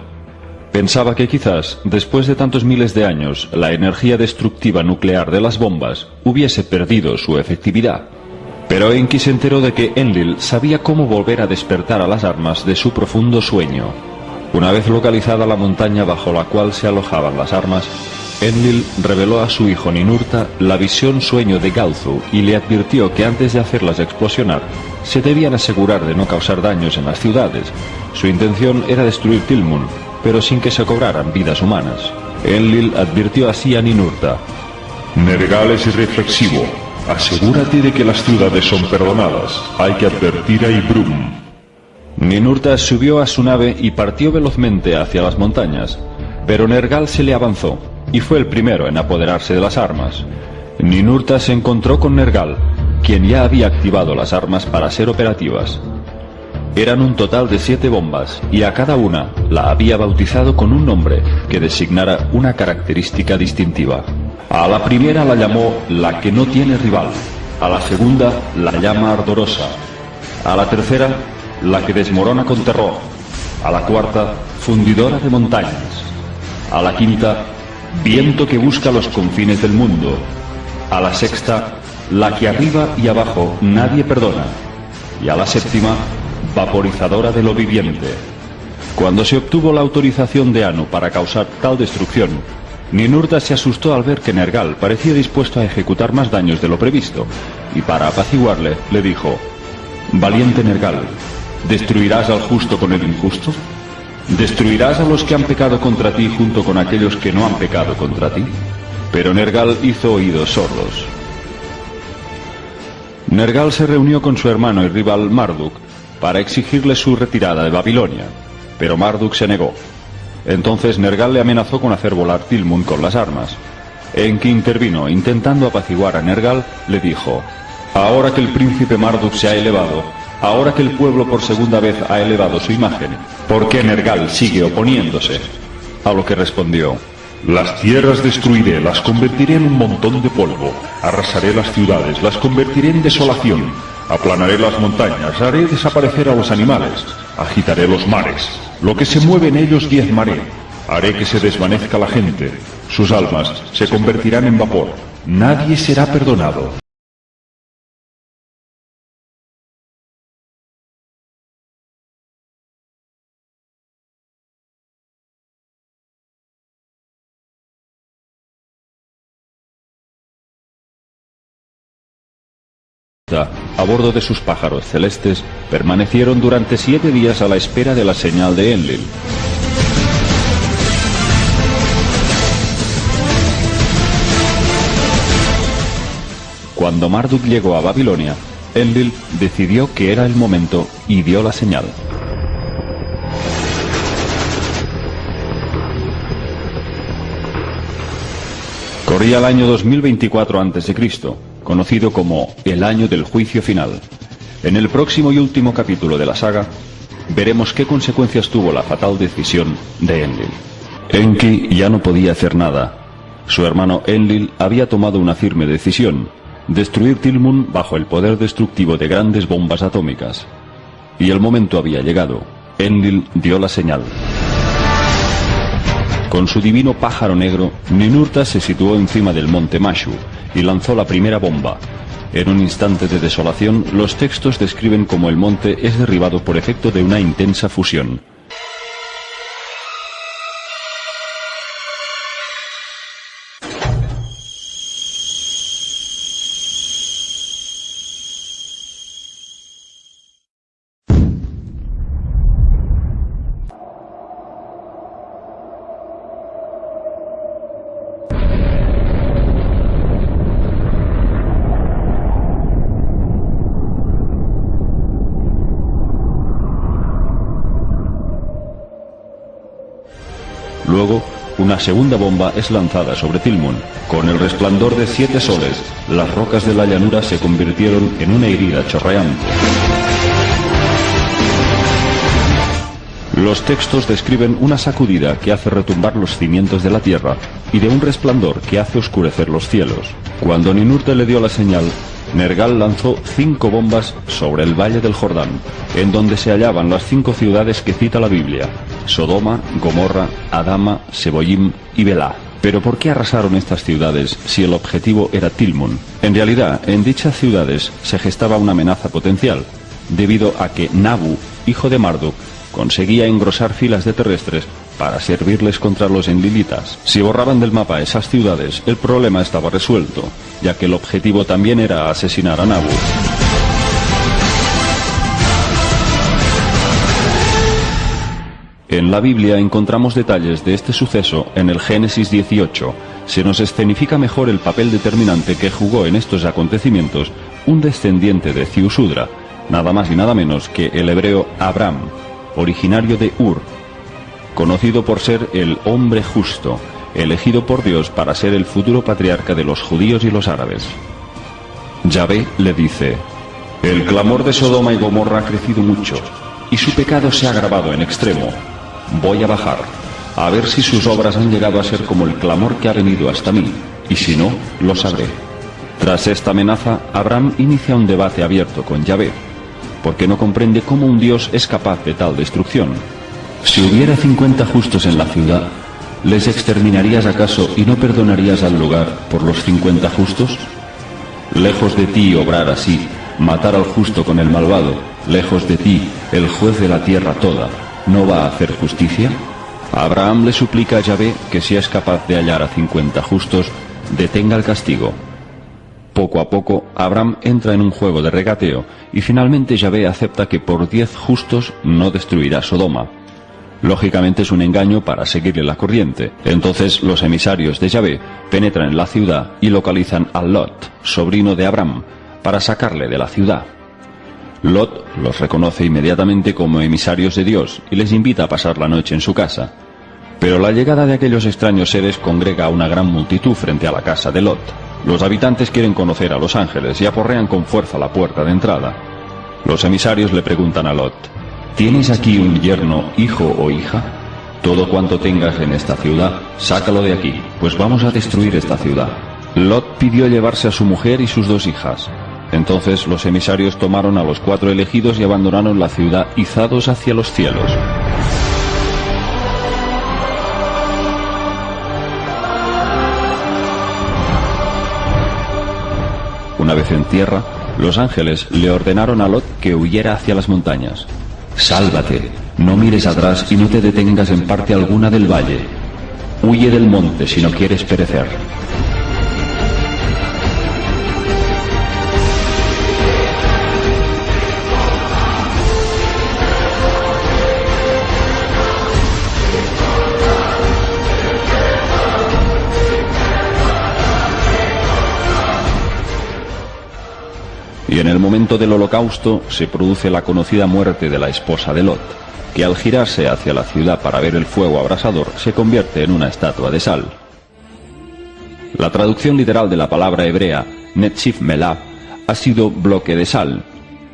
Pensaba que quizás, después de tantos miles de años, la energía destructiva nuclear de las bombas hubiese perdido su efectividad. Pero Enki se enteró de que Enlil sabía cómo volver a despertar a las armas de su profundo sueño. Una vez localizada la montaña bajo la cual se alojaban las armas, Enlil reveló a su hijo Ninurta la visión sueño de Galzu y le advirtió que antes de hacerlas explosionar, se debían asegurar de no causar daños en las ciudades. Su intención era destruir Tilmun, pero sin que se cobraran vidas humanas. Enlil advirtió así a Ninurta: Nergal es irreflexivo. Asegúrate de que las ciudades son perdonadas. Hay que advertir a Ibrum. Ninurta subió a su nave y partió velozmente hacia las montañas, pero Nergal se le avanzó y fue el primero en apoderarse de las armas. Ninurta se encontró con Nergal, quien ya había activado las armas para ser operativas. Eran un total de 7 bombas, y a cada una la había bautizado con un nombre que designara una característica distintiva. A la primera la llamó la que no tiene rival, a la segunda la llama ardorosa, a la tercera la que desmorona con terror, a la cuarta fundidora de montañas, a la quinta viento que busca los confines del mundo, a la sexta la que arriba y abajo nadie perdona, y a la séptima vaporizadora de lo viviente. Cuando se obtuvo la autorización de Anu para causar tal destrucción, Ninurta se asustó al ver que Nergal parecía dispuesto a ejecutar más daños de lo previsto, y para apaciguarle le dijo: Valiente Nergal, ¿destruirás al justo con el injusto? ¿Destruirás a los que han pecado contra ti junto con aquellos que no han pecado contra ti? Pero Nergal hizo oídos sordos. Nergal se reunió con su hermano y rival Marduk para exigirle su retirada de Babilonia, pero Marduk se negó. Entonces Nergal le amenazó con hacer volar Tilmun con las armas. Enki intervino, intentando apaciguar a Nergal, le dijo: Ahora que el príncipe Marduk se ha elevado, ahora que el pueblo por segunda vez ha elevado su imagen, ¿por qué Nergal sigue oponiéndose? A lo que respondió: Las tierras destruiré, las convertiré en un montón de polvo. Arrasaré las ciudades, las convertiré en desolación. Aplanaré las montañas, haré desaparecer a los animales, agitaré los mares, lo que se mueve en ellos diezmaré, haré que se desvanezca la gente, sus almas se convertirán en vapor, nadie será perdonado. A bordo de sus pájaros celestes, permanecieron durante 7 días a la espera de la señal de Enlil. Cuando Marduk llegó a Babilonia, Enlil decidió que era el momento y dio la señal. Corría el año 2024 a.C., conocido como el año del juicio final. En el próximo y último capítulo de la saga, veremos qué consecuencias tuvo la fatal decisión de Enlil. Enki ya no podía hacer nada. Su hermano Enlil había tomado una firme decisión: destruir Tilmun bajo el poder destructivo de grandes bombas atómicas. Y el momento había llegado. Enlil dio la señal. Con su divino pájaro negro, Ninurta se situó encima del monte Mashu y lanzó la primera bomba. En un instante de desolación, los textos describen cómo el monte es derribado por efecto de una intensa fusión. Luego, una segunda bomba es lanzada sobre Tilmun. Con el resplandor de 7 soles, las rocas de la llanura se convirtieron en una herida chorreante. Los textos describen una sacudida que hace retumbar los cimientos de la tierra y de un resplandor que hace oscurecer los cielos. Cuando Ninurta le dio la señal, Nergal lanzó 5 bombas sobre el valle del Jordán, en donde se hallaban las 5 ciudades que cita la Biblia: Sodoma, Gomorra, Adama, Seboyim y Belá. Pero ¿por qué arrasaron estas ciudades si el objetivo era Tilmun? En realidad, en dichas ciudades se gestaba una amenaza potencial, debido a que Nabu, hijo de Marduk, conseguía engrosar filas de terrestres para servirles contra los enlilitas. Si borraban del mapa esas ciudades, el problema estaba resuelto, ya que el objetivo también era asesinar a Nabu. En la Biblia encontramos detalles de este suceso en el Génesis 18. Se nos escenifica mejor el papel determinante que jugó en estos acontecimientos un descendiente de Ziusudra, nada más y nada menos que el hebreo Abraham, originario de Ur, conocido por ser el hombre justo, elegido por Dios para ser el futuro patriarca de los judíos y los árabes. Yahvé le dice: el clamor de Sodoma y Gomorra ha crecido mucho, y su pecado se ha agravado en extremo. Voy a bajar, a ver si sus obras han llegado a ser como el clamor que ha venido hasta mí, y si no, lo sabré. Tras esta amenaza, Abraham inicia un debate abierto con Yahvé, porque no comprende cómo un Dios es capaz de tal destrucción. Si hubiera 50 justos en la ciudad, ¿les exterminarías acaso y no perdonarías al lugar por los 50 justos? Lejos de ti obrar así, matar al justo con el malvado, lejos de ti, el juez de la tierra toda, ¿no va a hacer justicia? Abraham le suplica a Yahvé que si es capaz de hallar a 50 justos, detenga el castigo. Poco a poco, Abraham entra en un juego de regateo y finalmente Yahvé acepta que por 10 justos no destruirá Sodoma. Lógicamente es un engaño para seguirle la corriente. Entonces los emisarios de Yahvé penetran en la ciudad y localizan a Lot, sobrino de Abraham, para sacarle de la ciudad. Lot los reconoce inmediatamente como emisarios de Dios y les invita a pasar la noche en su casa. Pero la llegada de aquellos extraños seres congrega a una gran multitud frente a la casa de Lot. Los habitantes quieren conocer a los ángeles y aporrean con fuerza la puerta de entrada. Los emisarios le preguntan a Lot: ¿tienes aquí un yerno, hijo o hija? Todo cuanto tengas en esta ciudad, sácalo de aquí, pues vamos a destruir esta ciudad. Lot pidió llevarse a su mujer y sus 2 hijas. Entonces los emisarios tomaron a los 4 elegidos y abandonaron la ciudad izados hacia los cielos. Una vez en tierra, los ángeles le ordenaron a Lot que huyera hacia las montañas. «Sálvate, no mires atrás y no te detengas en parte alguna del valle. Huye del monte si no quieres perecer». Y en el momento del holocausto se produce la conocida muerte de la esposa de Lot, que al girarse hacia la ciudad para ver el fuego abrasador se convierte en una estatua de sal. La traducción literal de la palabra hebrea Netzif Melah ha sido bloque de sal,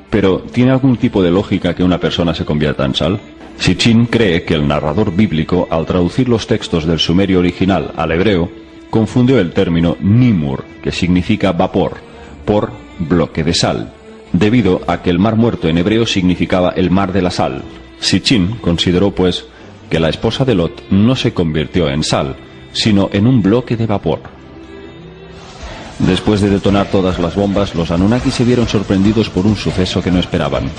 pero ¿tiene algún tipo de lógica que una persona se convierta en sal? Sitchin cree que el narrador bíblico, al traducir los textos del sumerio original al hebreo, confundió el término Nimur, que significa vapor, por bloque de sal, debido a que el mar muerto en hebreo significaba el mar de la sal. Sitchin consideró pues que la esposa de Lot no se convirtió en sal, sino en un bloque de vapor. Después de detonar todas las bombas, los Anunnaki se vieron sorprendidos por un suceso que no esperaban.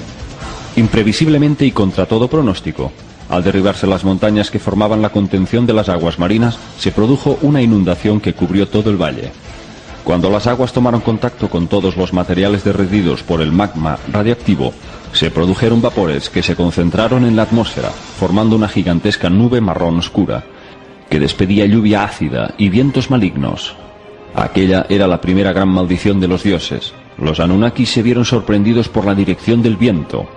Imprevisiblemente y contra todo pronóstico, al derribarse las montañas que formaban la contención de las aguas marinas, se produjo una inundación que cubrió todo el valle. Cuando las aguas tomaron contacto con todos los materiales derretidos por el magma radiactivo, se produjeron vapores que se concentraron en la atmósfera, formando una gigantesca nube marrón oscura, que despedía lluvia ácida y vientos malignos. Aquella era la primera gran maldición de los dioses. Los Anunnaki se vieron sorprendidos por la dirección del viento.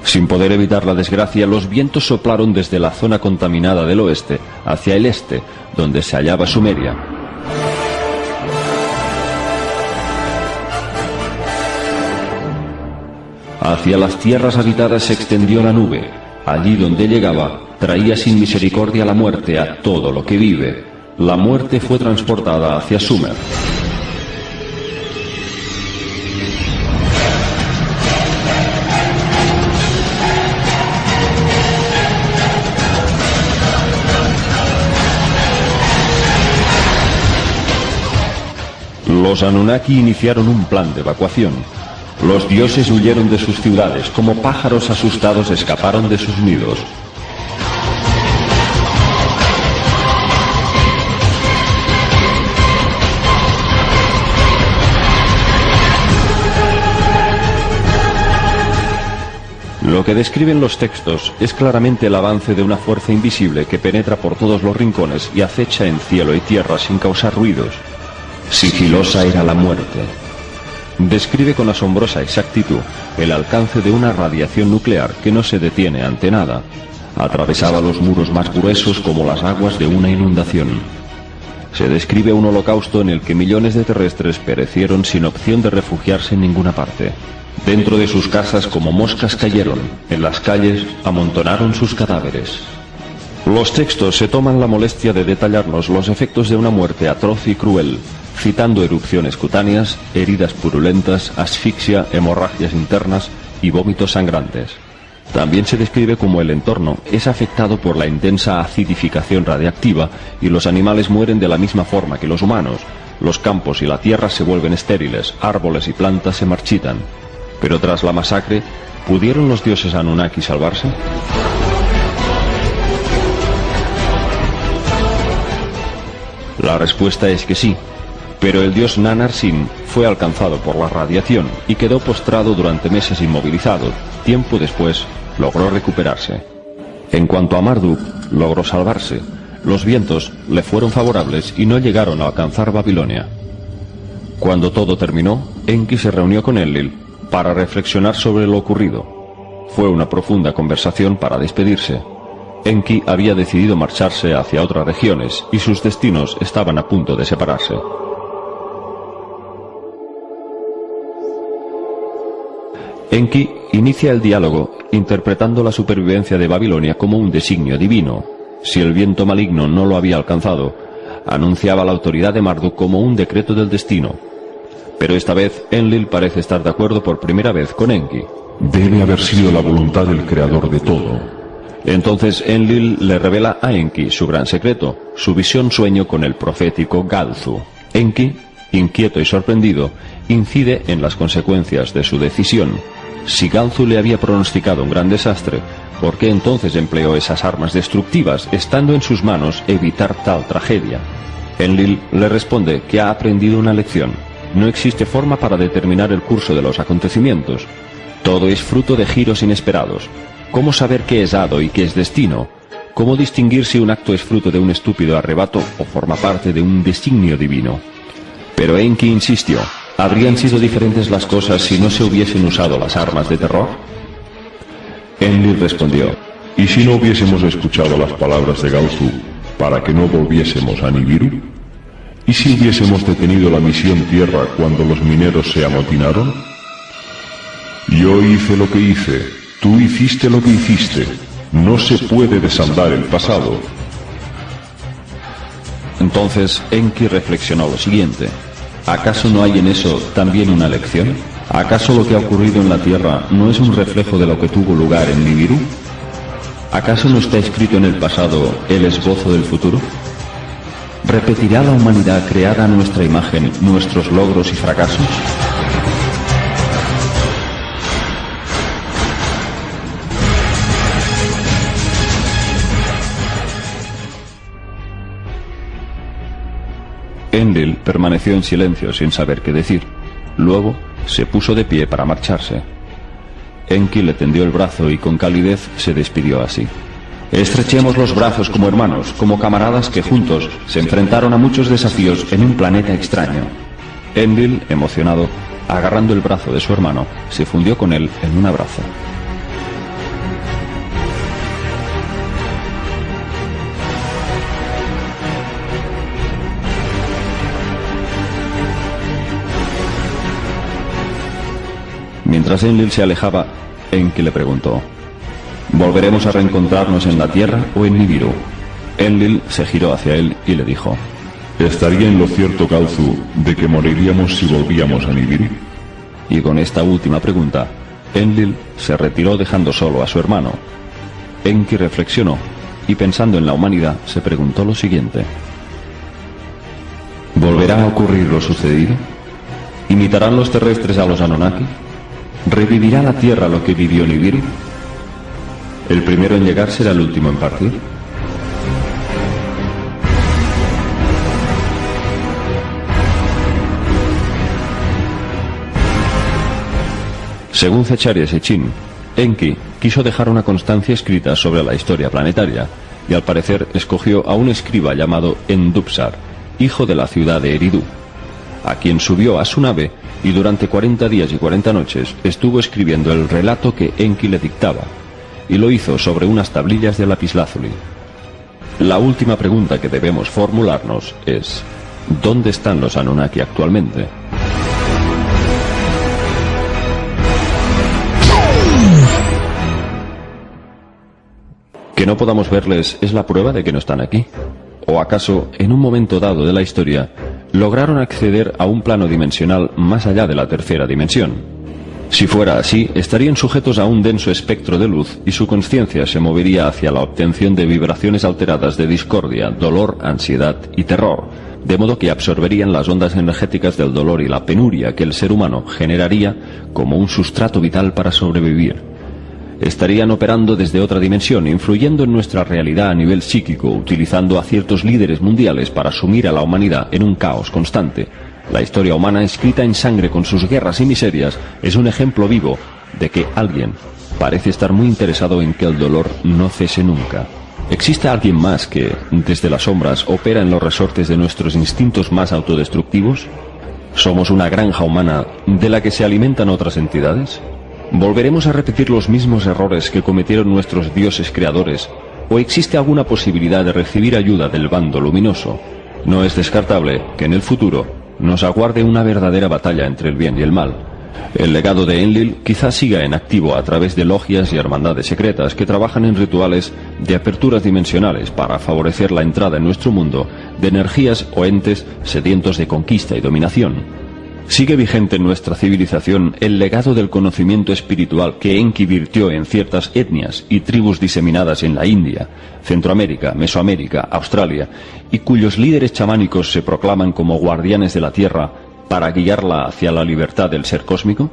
Sin poder evitar la desgracia, los vientos soplaron desde la zona contaminada del oeste hacia el este, donde se hallaba Sumeria. Hacia las tierras habitadas se extendió la nube. Allí donde llegaba, traía sin misericordia la muerte a todo lo que vive. La muerte fue transportada hacia Sumer. Los Anunnaki iniciaron un plan de evacuación. Los dioses huyeron de sus ciudades, como pájaros asustados escaparon de sus nidos. Lo que describen los textos es claramente el avance de una fuerza invisible que penetra por todos los rincones y acecha en cielo y tierra sin causar ruidos. Sigilosa era la muerte. Describe con asombrosa exactitud el alcance de una radiación nuclear que no se detiene ante nada. Atravesaba los muros más gruesos como las aguas de una inundación. Se describe un holocausto en el que millones de terrestres perecieron sin opción de refugiarse en ninguna parte. Dentro de sus casas como moscas cayeron, en las calles amontonaron sus cadáveres. Los textos se toman la molestia de detallarnos los efectos de una muerte atroz y cruel, citando erupciones cutáneas, heridas purulentas, asfixia, hemorragias internas y vómitos sangrantes. También se describe cómo el entorno es afectado por la intensa acidificación radiactiva y los animales mueren de la misma forma que los humanos. Los campos y la tierra se vuelven estériles, árboles y plantas se marchitan. Pero tras la masacre, ¿pudieron los dioses Anunnaki salvarse? La respuesta es que sí. Pero el dios Nannar-Sin fue alcanzado por la radiación y quedó postrado durante meses inmovilizado. Tiempo después, logró recuperarse. En cuanto a Marduk, logró salvarse. Los vientos le fueron favorables y no llegaron a alcanzar Babilonia. Cuando todo terminó, Enki se reunió con Enlil para reflexionar sobre lo ocurrido. Fue una profunda conversación para despedirse. Enki había decidido marcharse hacia otras regiones y sus destinos estaban a punto de separarse. Enki inicia el diálogo interpretando la supervivencia de Babilonia como un designio divino. Si el viento maligno no lo había alcanzado, anunciaba la autoridad de Marduk como un decreto del destino. Pero esta vez Enlil parece estar de acuerdo por primera vez con Enki. Debe haber sido la voluntad del creador de todo. Entonces Enlil le revela a Enki su gran secreto, su visión sueño con el profético Galzu. Enki, inquieto y sorprendido, incide en las consecuencias de su decisión. Si Galzu le había pronosticado un gran desastre, ¿por qué entonces empleó esas armas destructivas, estando en sus manos evitar tal tragedia? Enlil le responde que ha aprendido una lección. No existe forma para determinar el curso de los acontecimientos. Todo es fruto de giros inesperados. ¿Cómo saber qué es hado y qué es destino? ¿Cómo distinguir si un acto es fruto de un estúpido arrebato o forma parte de un designio divino? Pero Enki insistió. ¿Habrían sido diferentes las cosas si no se hubiesen usado las armas de terror? Enlil respondió: ¿y si no hubiésemos escuchado las palabras de Galzu para que no volviésemos a Nibiru? ¿Y si hubiésemos detenido la misión Tierra cuando los mineros se amotinaron? Yo hice lo que hice, tú hiciste lo que hiciste. No se puede desandar el pasado. Entonces Enki reflexionó lo siguiente: ¿acaso no hay en eso también una lección? ¿Acaso lo que ha ocurrido en la Tierra no es un reflejo de lo que tuvo lugar en Nibiru? ¿Acaso no está escrito en el pasado el esbozo del futuro? ¿Repetirá la humanidad creada a nuestra imagen nuestros logros y fracasos? Enlil permaneció en silencio sin saber qué decir. Luego se puso de pie para marcharse. Enki le tendió el brazo y con calidez se despidió así: estrechemos los brazos como hermanos, como camaradas que juntos se enfrentaron a muchos desafíos en un planeta extraño. Enlil, emocionado, agarrando el brazo de su hermano, se fundió con él en un abrazo. Mientras Enlil se alejaba, Enki le preguntó: ¿volveremos a reencontrarnos en la Tierra o en Nibiru? Enlil se giró hacia él y le dijo: ¿estaría en lo cierto Galzu de que moriríamos si volvíamos a Nibiru? Y con esta última pregunta, Enlil se retiró dejando solo a su hermano. Enki reflexionó y, pensando en la humanidad, se preguntó lo siguiente: ¿volverá a ocurrir lo sucedido? ¿Imitarán los terrestres a los Anunnaki? ¿Revivirá la Tierra lo que vivió Nibiru? ¿El primero en llegar será el último en partir? Según Zecharia Sitchin, Enki quiso dejar una constancia escrita sobre la historia planetaria, y al parecer escogió a un escriba llamado Endupsar, hijo de la ciudad de Eridu, a quien subió a su nave y durante 40 días y 40 noches estuvo escribiendo el relato que Enki le dictaba, y lo hizo sobre unas tablillas de lapislázuli. La última pregunta que debemos formularnos es: ¿dónde están los Anunnaki actualmente? Que no podamos verles es la prueba de que no están aquí. ¿O acaso, en un momento dado de la historia, lograron acceder a un plano dimensional más allá de la tercera dimensión? Si fuera así, estarían sujetos a un denso espectro de luz y su conciencia se movería hacia la obtención de vibraciones alteradas de discordia, dolor, ansiedad y terror, de modo que absorberían las ondas energéticas del dolor y la penuria que el ser humano generaría como un sustrato vital para sobrevivir. Estarían operando desde otra dimensión, influyendo en nuestra realidad a nivel psíquico, utilizando a ciertos líderes mundiales para sumir a la humanidad en un caos constante. La historia humana, escrita en sangre con sus guerras y miserias, es un ejemplo vivo de que alguien parece estar muy interesado en que el dolor no cese nunca. ¿Existe alguien más que, desde las sombras, opera en los resortes de nuestros instintos más autodestructivos? ¿Somos una granja humana de la que se alimentan otras entidades? ¿Volveremos a repetir los mismos errores que cometieron nuestros dioses creadores? ¿O existe alguna posibilidad de recibir ayuda del bando luminoso? No es descartable que en el futuro nos aguarde una verdadera batalla entre el bien y el mal. El legado de Enlil quizás siga en activo a través de logias y hermandades secretas que trabajan en rituales de aperturas dimensionales para favorecer la entrada en nuestro mundo de energías o entes sedientos de conquista y dominación. Sigue vigente en nuestra civilización el legado del conocimiento espiritual que Enki virtió en ciertas etnias y tribus diseminadas en la India, Centroamérica, Mesoamérica, Australia, y cuyos líderes chamánicos se proclaman como guardianes de la Tierra para guiarla hacia la libertad del ser cósmico.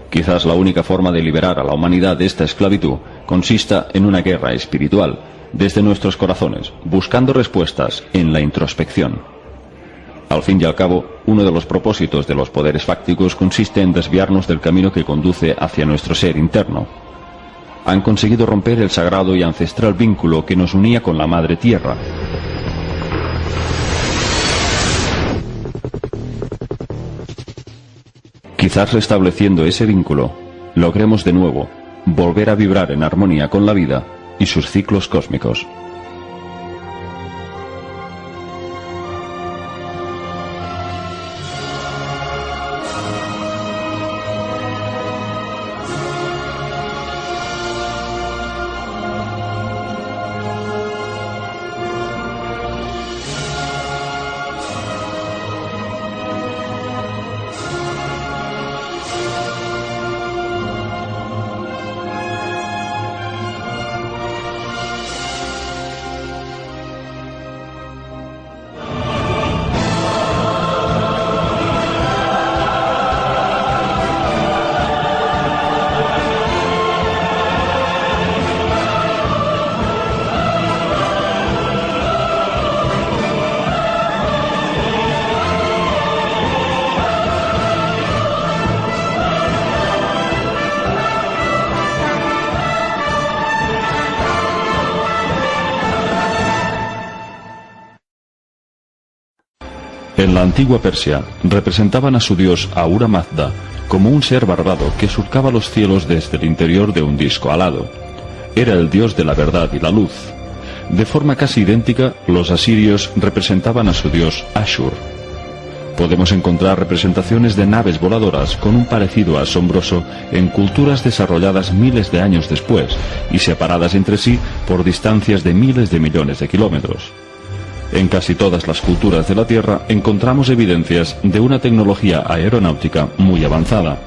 Quizás la única forma de liberar a la humanidad de esta esclavitud consista en una guerra espiritual, desde nuestros corazones, buscando respuestas en la introspección. Al fin y al cabo, uno de los propósitos de los poderes fácticos consiste en desviarnos del camino que conduce hacia nuestro ser interno. Han conseguido romper el sagrado y ancestral vínculo que nos unía con la Madre Tierra. Quizás restableciendo ese vínculo, logremos de nuevo volver a vibrar en armonía con la vida y sus ciclos cósmicos. En la antigua Persia representaban a su dios Ahura Mazda como un ser barbado que surcaba los cielos desde el interior de un disco alado. Era el dios de la verdad y la luz. De forma casi idéntica, los asirios representaban a su dios Ashur. Podemos encontrar representaciones de naves voladoras con un parecido asombroso en culturas desarrolladas miles de años después y separadas entre sí por distancias de miles de millones de kilómetros. En casi todas las culturas de la Tierra encontramos evidencias de una tecnología aeronáutica muy avanzada,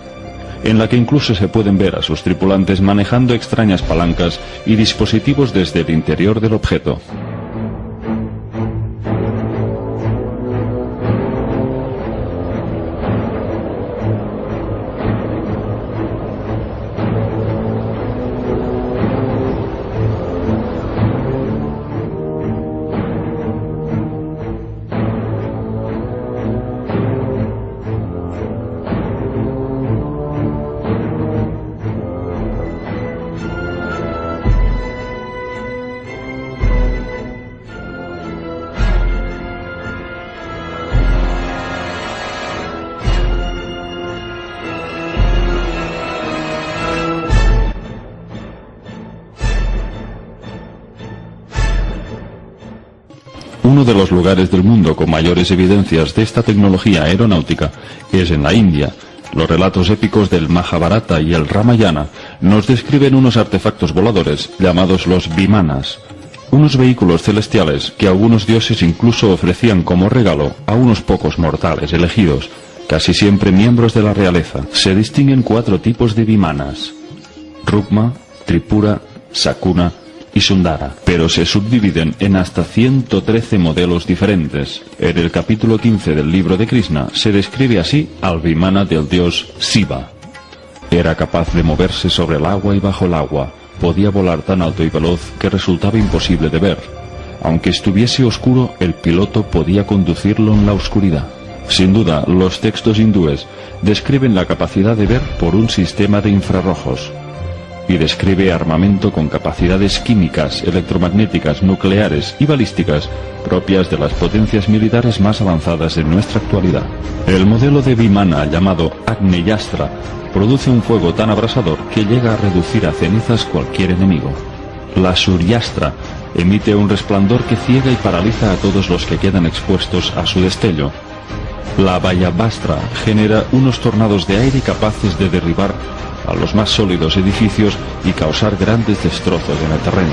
en la que incluso se pueden ver a sus tripulantes manejando extrañas palancas y dispositivos desde el interior del objeto. Uno de los lugares del mundo con mayores evidencias de esta tecnología aeronáutica es en la India. Los relatos épicos del Mahabharata y el Ramayana nos describen unos artefactos voladores llamados los vimanas, unos vehículos celestiales que algunos dioses incluso ofrecían como regalo a unos pocos mortales elegidos, casi siempre miembros de la realeza. Se distinguen 4 tipos de vimanas: Rukma, Tripura, Sakuna y Sundara, pero se subdividen en hasta 113 modelos diferentes. En el capítulo 15 del libro de Krishna se describe así al Vimana del dios Shiva. Era capaz de moverse sobre el agua y bajo el agua, podía volar tan alto y veloz que resultaba imposible de ver. Aunque estuviese oscuro, el piloto podía conducirlo en la oscuridad. Sin duda, los textos hindúes describen la capacidad de ver por un sistema de infrarrojos, y describe armamento con capacidades químicas, electromagnéticas, nucleares y balísticas propias de las potencias militares más avanzadas de nuestra actualidad. El modelo de Vimana, llamado Agneyastra, produce un fuego tan abrasador que llega a reducir a cenizas cualquier enemigo. La Suryastra emite un resplandor que ciega y paraliza a todos los que quedan expuestos a su destello. La Vayabhastra genera unos tornados de aire capaces de derribar a los más sólidos edificios y causar grandes destrozos en el terreno.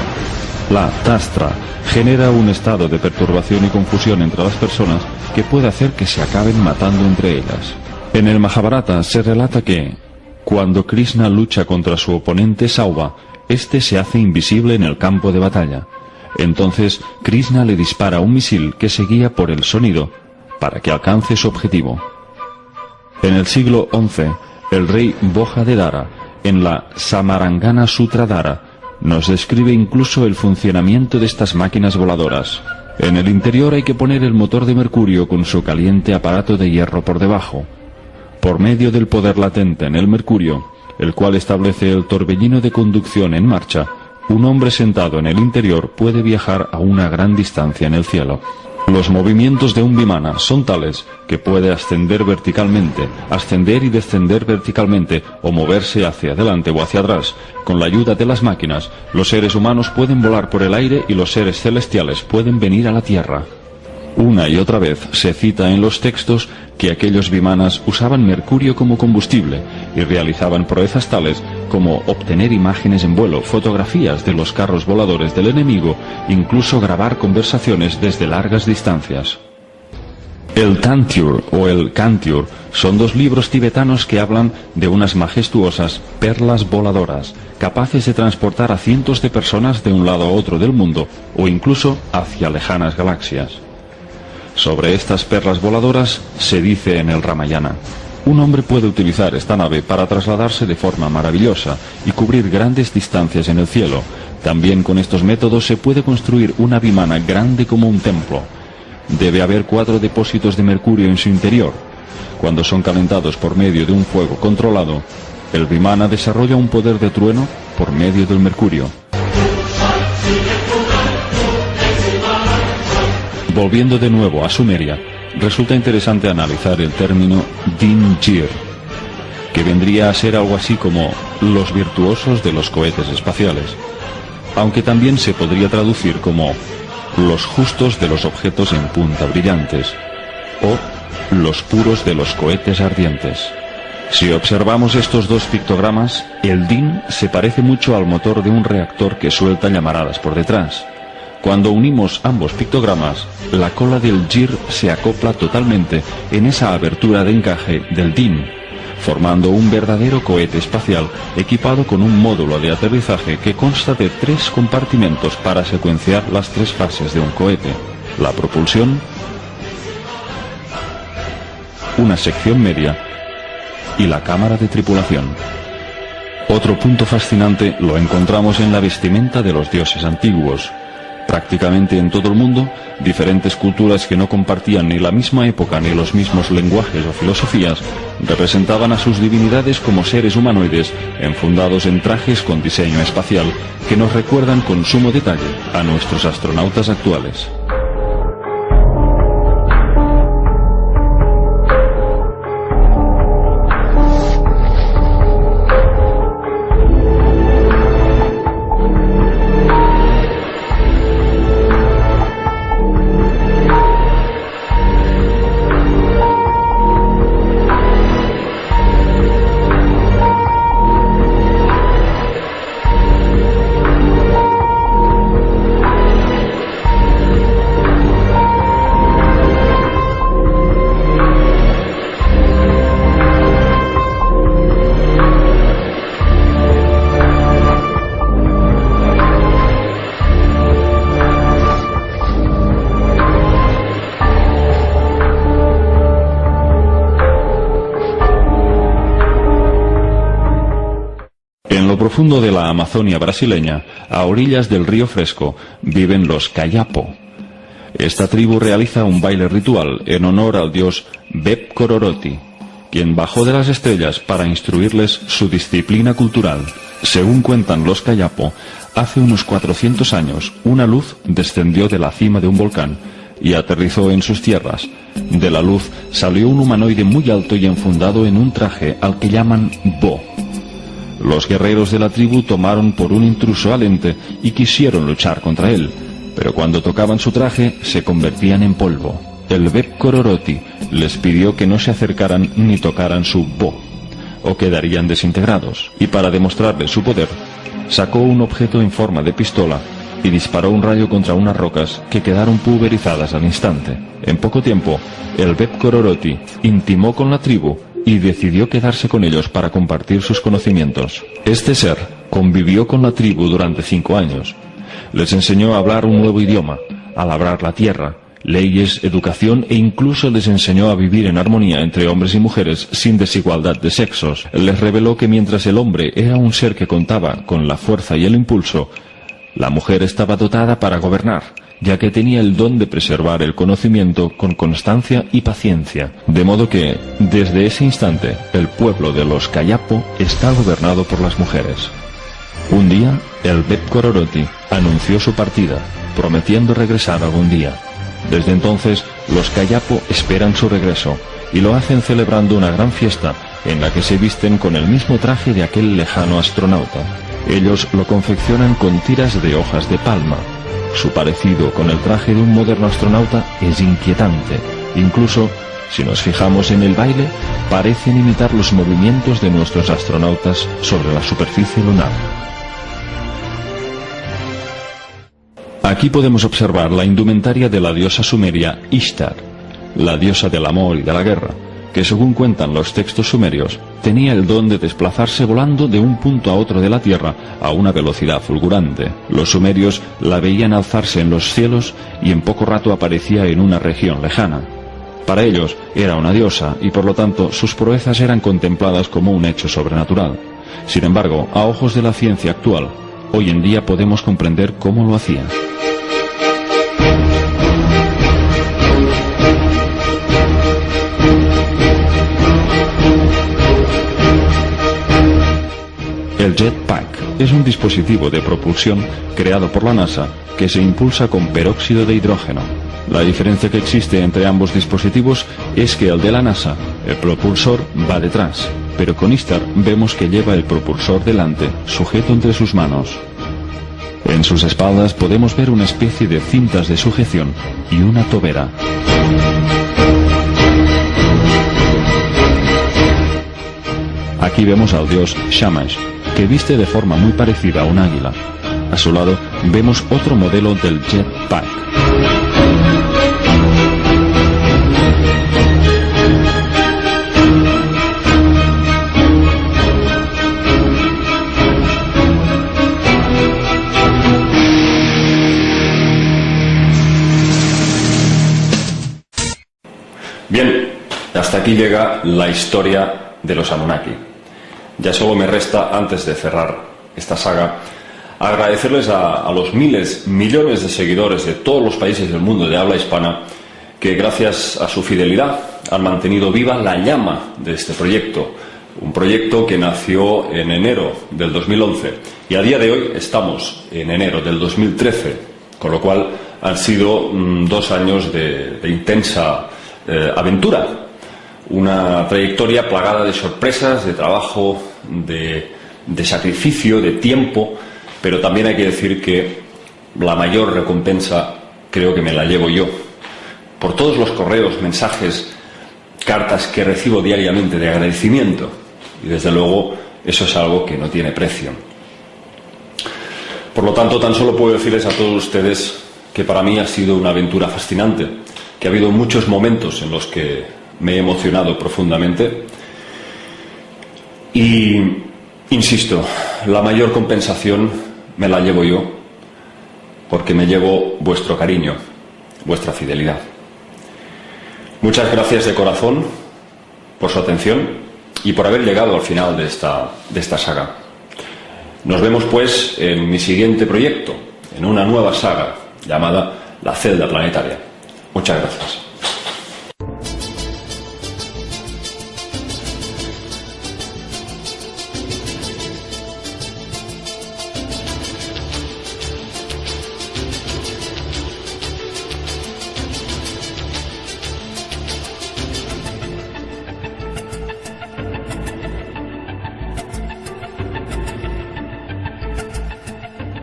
La Tastra genera un estado de perturbación y confusión entre las personas que puede hacer que se acaben matando entre ellas. En el Mahabharata se relata que, cuando Krishna lucha contra su oponente Sauva, este se hace invisible en el campo de batalla. Entonces Krishna le dispara un misil que se guía por el sonido para que alcance su objetivo. En el siglo XI, el rey Bhoja de Dara, en la Samarangana Sutra Dara, nos describe incluso el funcionamiento de estas máquinas voladoras. En el interior hay que poner el motor de mercurio con su caliente aparato de hierro por debajo. Por medio del poder latente en el mercurio, el cual establece el torbellino de conducción en marcha, un hombre sentado en el interior puede viajar a una gran distancia en el cielo. Los movimientos de un vimana son tales que puede ascender verticalmente, ascender y descender verticalmente, o moverse hacia adelante o hacia atrás. Con la ayuda de las máquinas, los seres humanos pueden volar por el aire y los seres celestiales pueden venir a la tierra. Una y otra vez se cita en los textos que aquellos vimanas usaban mercurio como combustible y realizaban proezas tales como obtener imágenes en vuelo, fotografías de los carros voladores del enemigo, incluso grabar conversaciones desde largas distancias. El Tantyur o el Kantyur son dos libros tibetanos que hablan de unas majestuosas perlas voladoras, capaces de transportar a cientos de personas de un lado a otro del mundo o incluso hacia lejanas galaxias. Sobre estas perlas voladoras se dice en el Ramayana: un hombre puede utilizar esta nave para trasladarse de forma maravillosa y cubrir grandes distancias en el cielo. También con estos métodos se puede construir una vimana grande como un templo. Debe haber 4 depósitos de mercurio en su interior. Cuando son calentados por medio de un fuego controlado, el vimana desarrolla un poder de trueno por medio del mercurio. Volviendo de nuevo a Sumeria, resulta interesante analizar el término Din-Jir, que vendría a ser algo así como los virtuosos de los cohetes espaciales, aunque también se podría traducir como los justos de los objetos en punta brillantes, o los puros de los cohetes ardientes. Si observamos estos dos pictogramas, el Din se parece mucho al motor de un reactor que suelta llamaradas por detrás. Cuando unimos ambos pictogramas, la cola del Jir se acopla totalmente en esa abertura de encaje del Din, formando un verdadero cohete espacial equipado con un módulo de aterrizaje que consta de 3 compartimentos para secuenciar las 3 fases de un cohete: la propulsión, una sección media y la cámara de tripulación. Otro punto fascinante lo encontramos en la vestimenta de los dioses antiguos. Prácticamente en todo el mundo, diferentes culturas que no compartían ni la misma época ni los mismos lenguajes o filosofías representaban a sus divinidades como seres humanoides enfundados en trajes con diseño espacial que nos recuerdan con sumo detalle a nuestros astronautas actuales. Profundo de la Amazonia brasileña, a orillas del río Fresco, viven los Kayapo. Esta tribu realiza un baile ritual en honor al dios Bep Kororoti, quien bajó de las estrellas para instruirles su disciplina cultural. Según cuentan los Kayapo, hace unos 400 años una luz descendió de la cima de un volcán y aterrizó en sus tierras. De la luz salió un humanoide muy alto y enfundado en un traje al que llaman Bo. Los guerreros de la tribu tomaron por un intruso al ente y quisieron luchar contra él, pero cuando tocaban su traje se convertían en polvo. El Bep Kororoti les pidió que no se acercaran ni tocaran su Bo, o quedarían desintegrados, y para demostrarles su poder, sacó un objeto en forma de pistola y disparó un rayo contra unas rocas que quedaron pulverizadas al instante. En poco tiempo, el Bep Kororoti intimó con la tribu y decidió quedarse con ellos para compartir sus conocimientos. Este ser convivió con la tribu durante 5 años. Les enseñó a hablar un nuevo idioma, a labrar la tierra, leyes, educación e incluso les enseñó a vivir en armonía entre hombres y mujeres sin desigualdad de sexos. Les reveló que mientras el hombre era un ser que contaba con la fuerza y el impulso, la mujer estaba dotada para gobernar, ya que tenía el don de preservar el conocimiento con constancia y paciencia. De modo que, desde ese instante, el pueblo de los Kayapo está gobernado por las mujeres. Un día, el Beb Kororoti anunció su partida, prometiendo regresar algún día. Desde entonces, los Kayapo esperan su regreso, y lo hacen celebrando una gran fiesta, en la que se visten con el mismo traje de aquel lejano astronauta. Ellos lo confeccionan con tiras de hojas de palma. Su parecido con el traje de un moderno astronauta es inquietante. Incluso, si nos fijamos en el baile, parecen imitar los movimientos de nuestros astronautas sobre la superficie lunar. Aquí podemos observar la indumentaria de la diosa sumeria Ishtar, la diosa del amor y de la guerra, que según cuentan los textos sumerios, tenía el don de desplazarse volando de un punto a otro de la tierra a una velocidad fulgurante. Los sumerios la veían alzarse en los cielos y en poco rato aparecía en una región lejana. Para ellos era una diosa y por lo tanto sus proezas eran contempladas como un hecho sobrenatural. Sin embargo, a ojos de la ciencia actual, hoy en día podemos comprender cómo lo hacía. El jetpack es un dispositivo de propulsión creado por la NASA que se impulsa con peróxido de hidrógeno. La diferencia que existe entre ambos dispositivos es que el de la NASA, el propulsor va detrás, pero con Ishtar vemos que lleva el propulsor delante, sujeto entre sus manos. En sus espaldas podemos ver una especie de cintas de sujeción y una tobera. Aquí vemos al dios Shamash, que viste de forma muy parecida a un águila. A su lado vemos otro modelo del jetpack. Bien, hasta aquí llega la historia de los Anunnaki. Ya solo me resta, antes de cerrar esta saga, agradecerles a los miles, millones de seguidores de todos los países del mundo de habla hispana que gracias a su fidelidad han mantenido viva la llama de este proyecto. Un proyecto que nació en enero del 2011 y a día de hoy estamos en enero del 2013, con lo cual han sido 2 años de intensa aventura. Una trayectoria plagada de sorpresas, de trabajo, de sacrificio, de tiempo, pero también hay que decir que la mayor recompensa creo que me la llevo yo. Por todos los correos, mensajes, cartas que recibo diariamente de agradecimiento. Y desde luego eso es algo que no tiene precio. Por lo tanto, tan solo puedo decirles a todos ustedes que para mí ha sido una aventura fascinante, que ha habido muchos momentos en los que me he emocionado profundamente y, insisto, la mayor compensación me la llevo yo, porque me llevo vuestro cariño, vuestra fidelidad. Muchas gracias de corazón por su atención y por haber llegado al final de esta saga. Nos vemos pues en mi siguiente proyecto, en una nueva saga llamada La Celda Planetaria. Muchas gracias.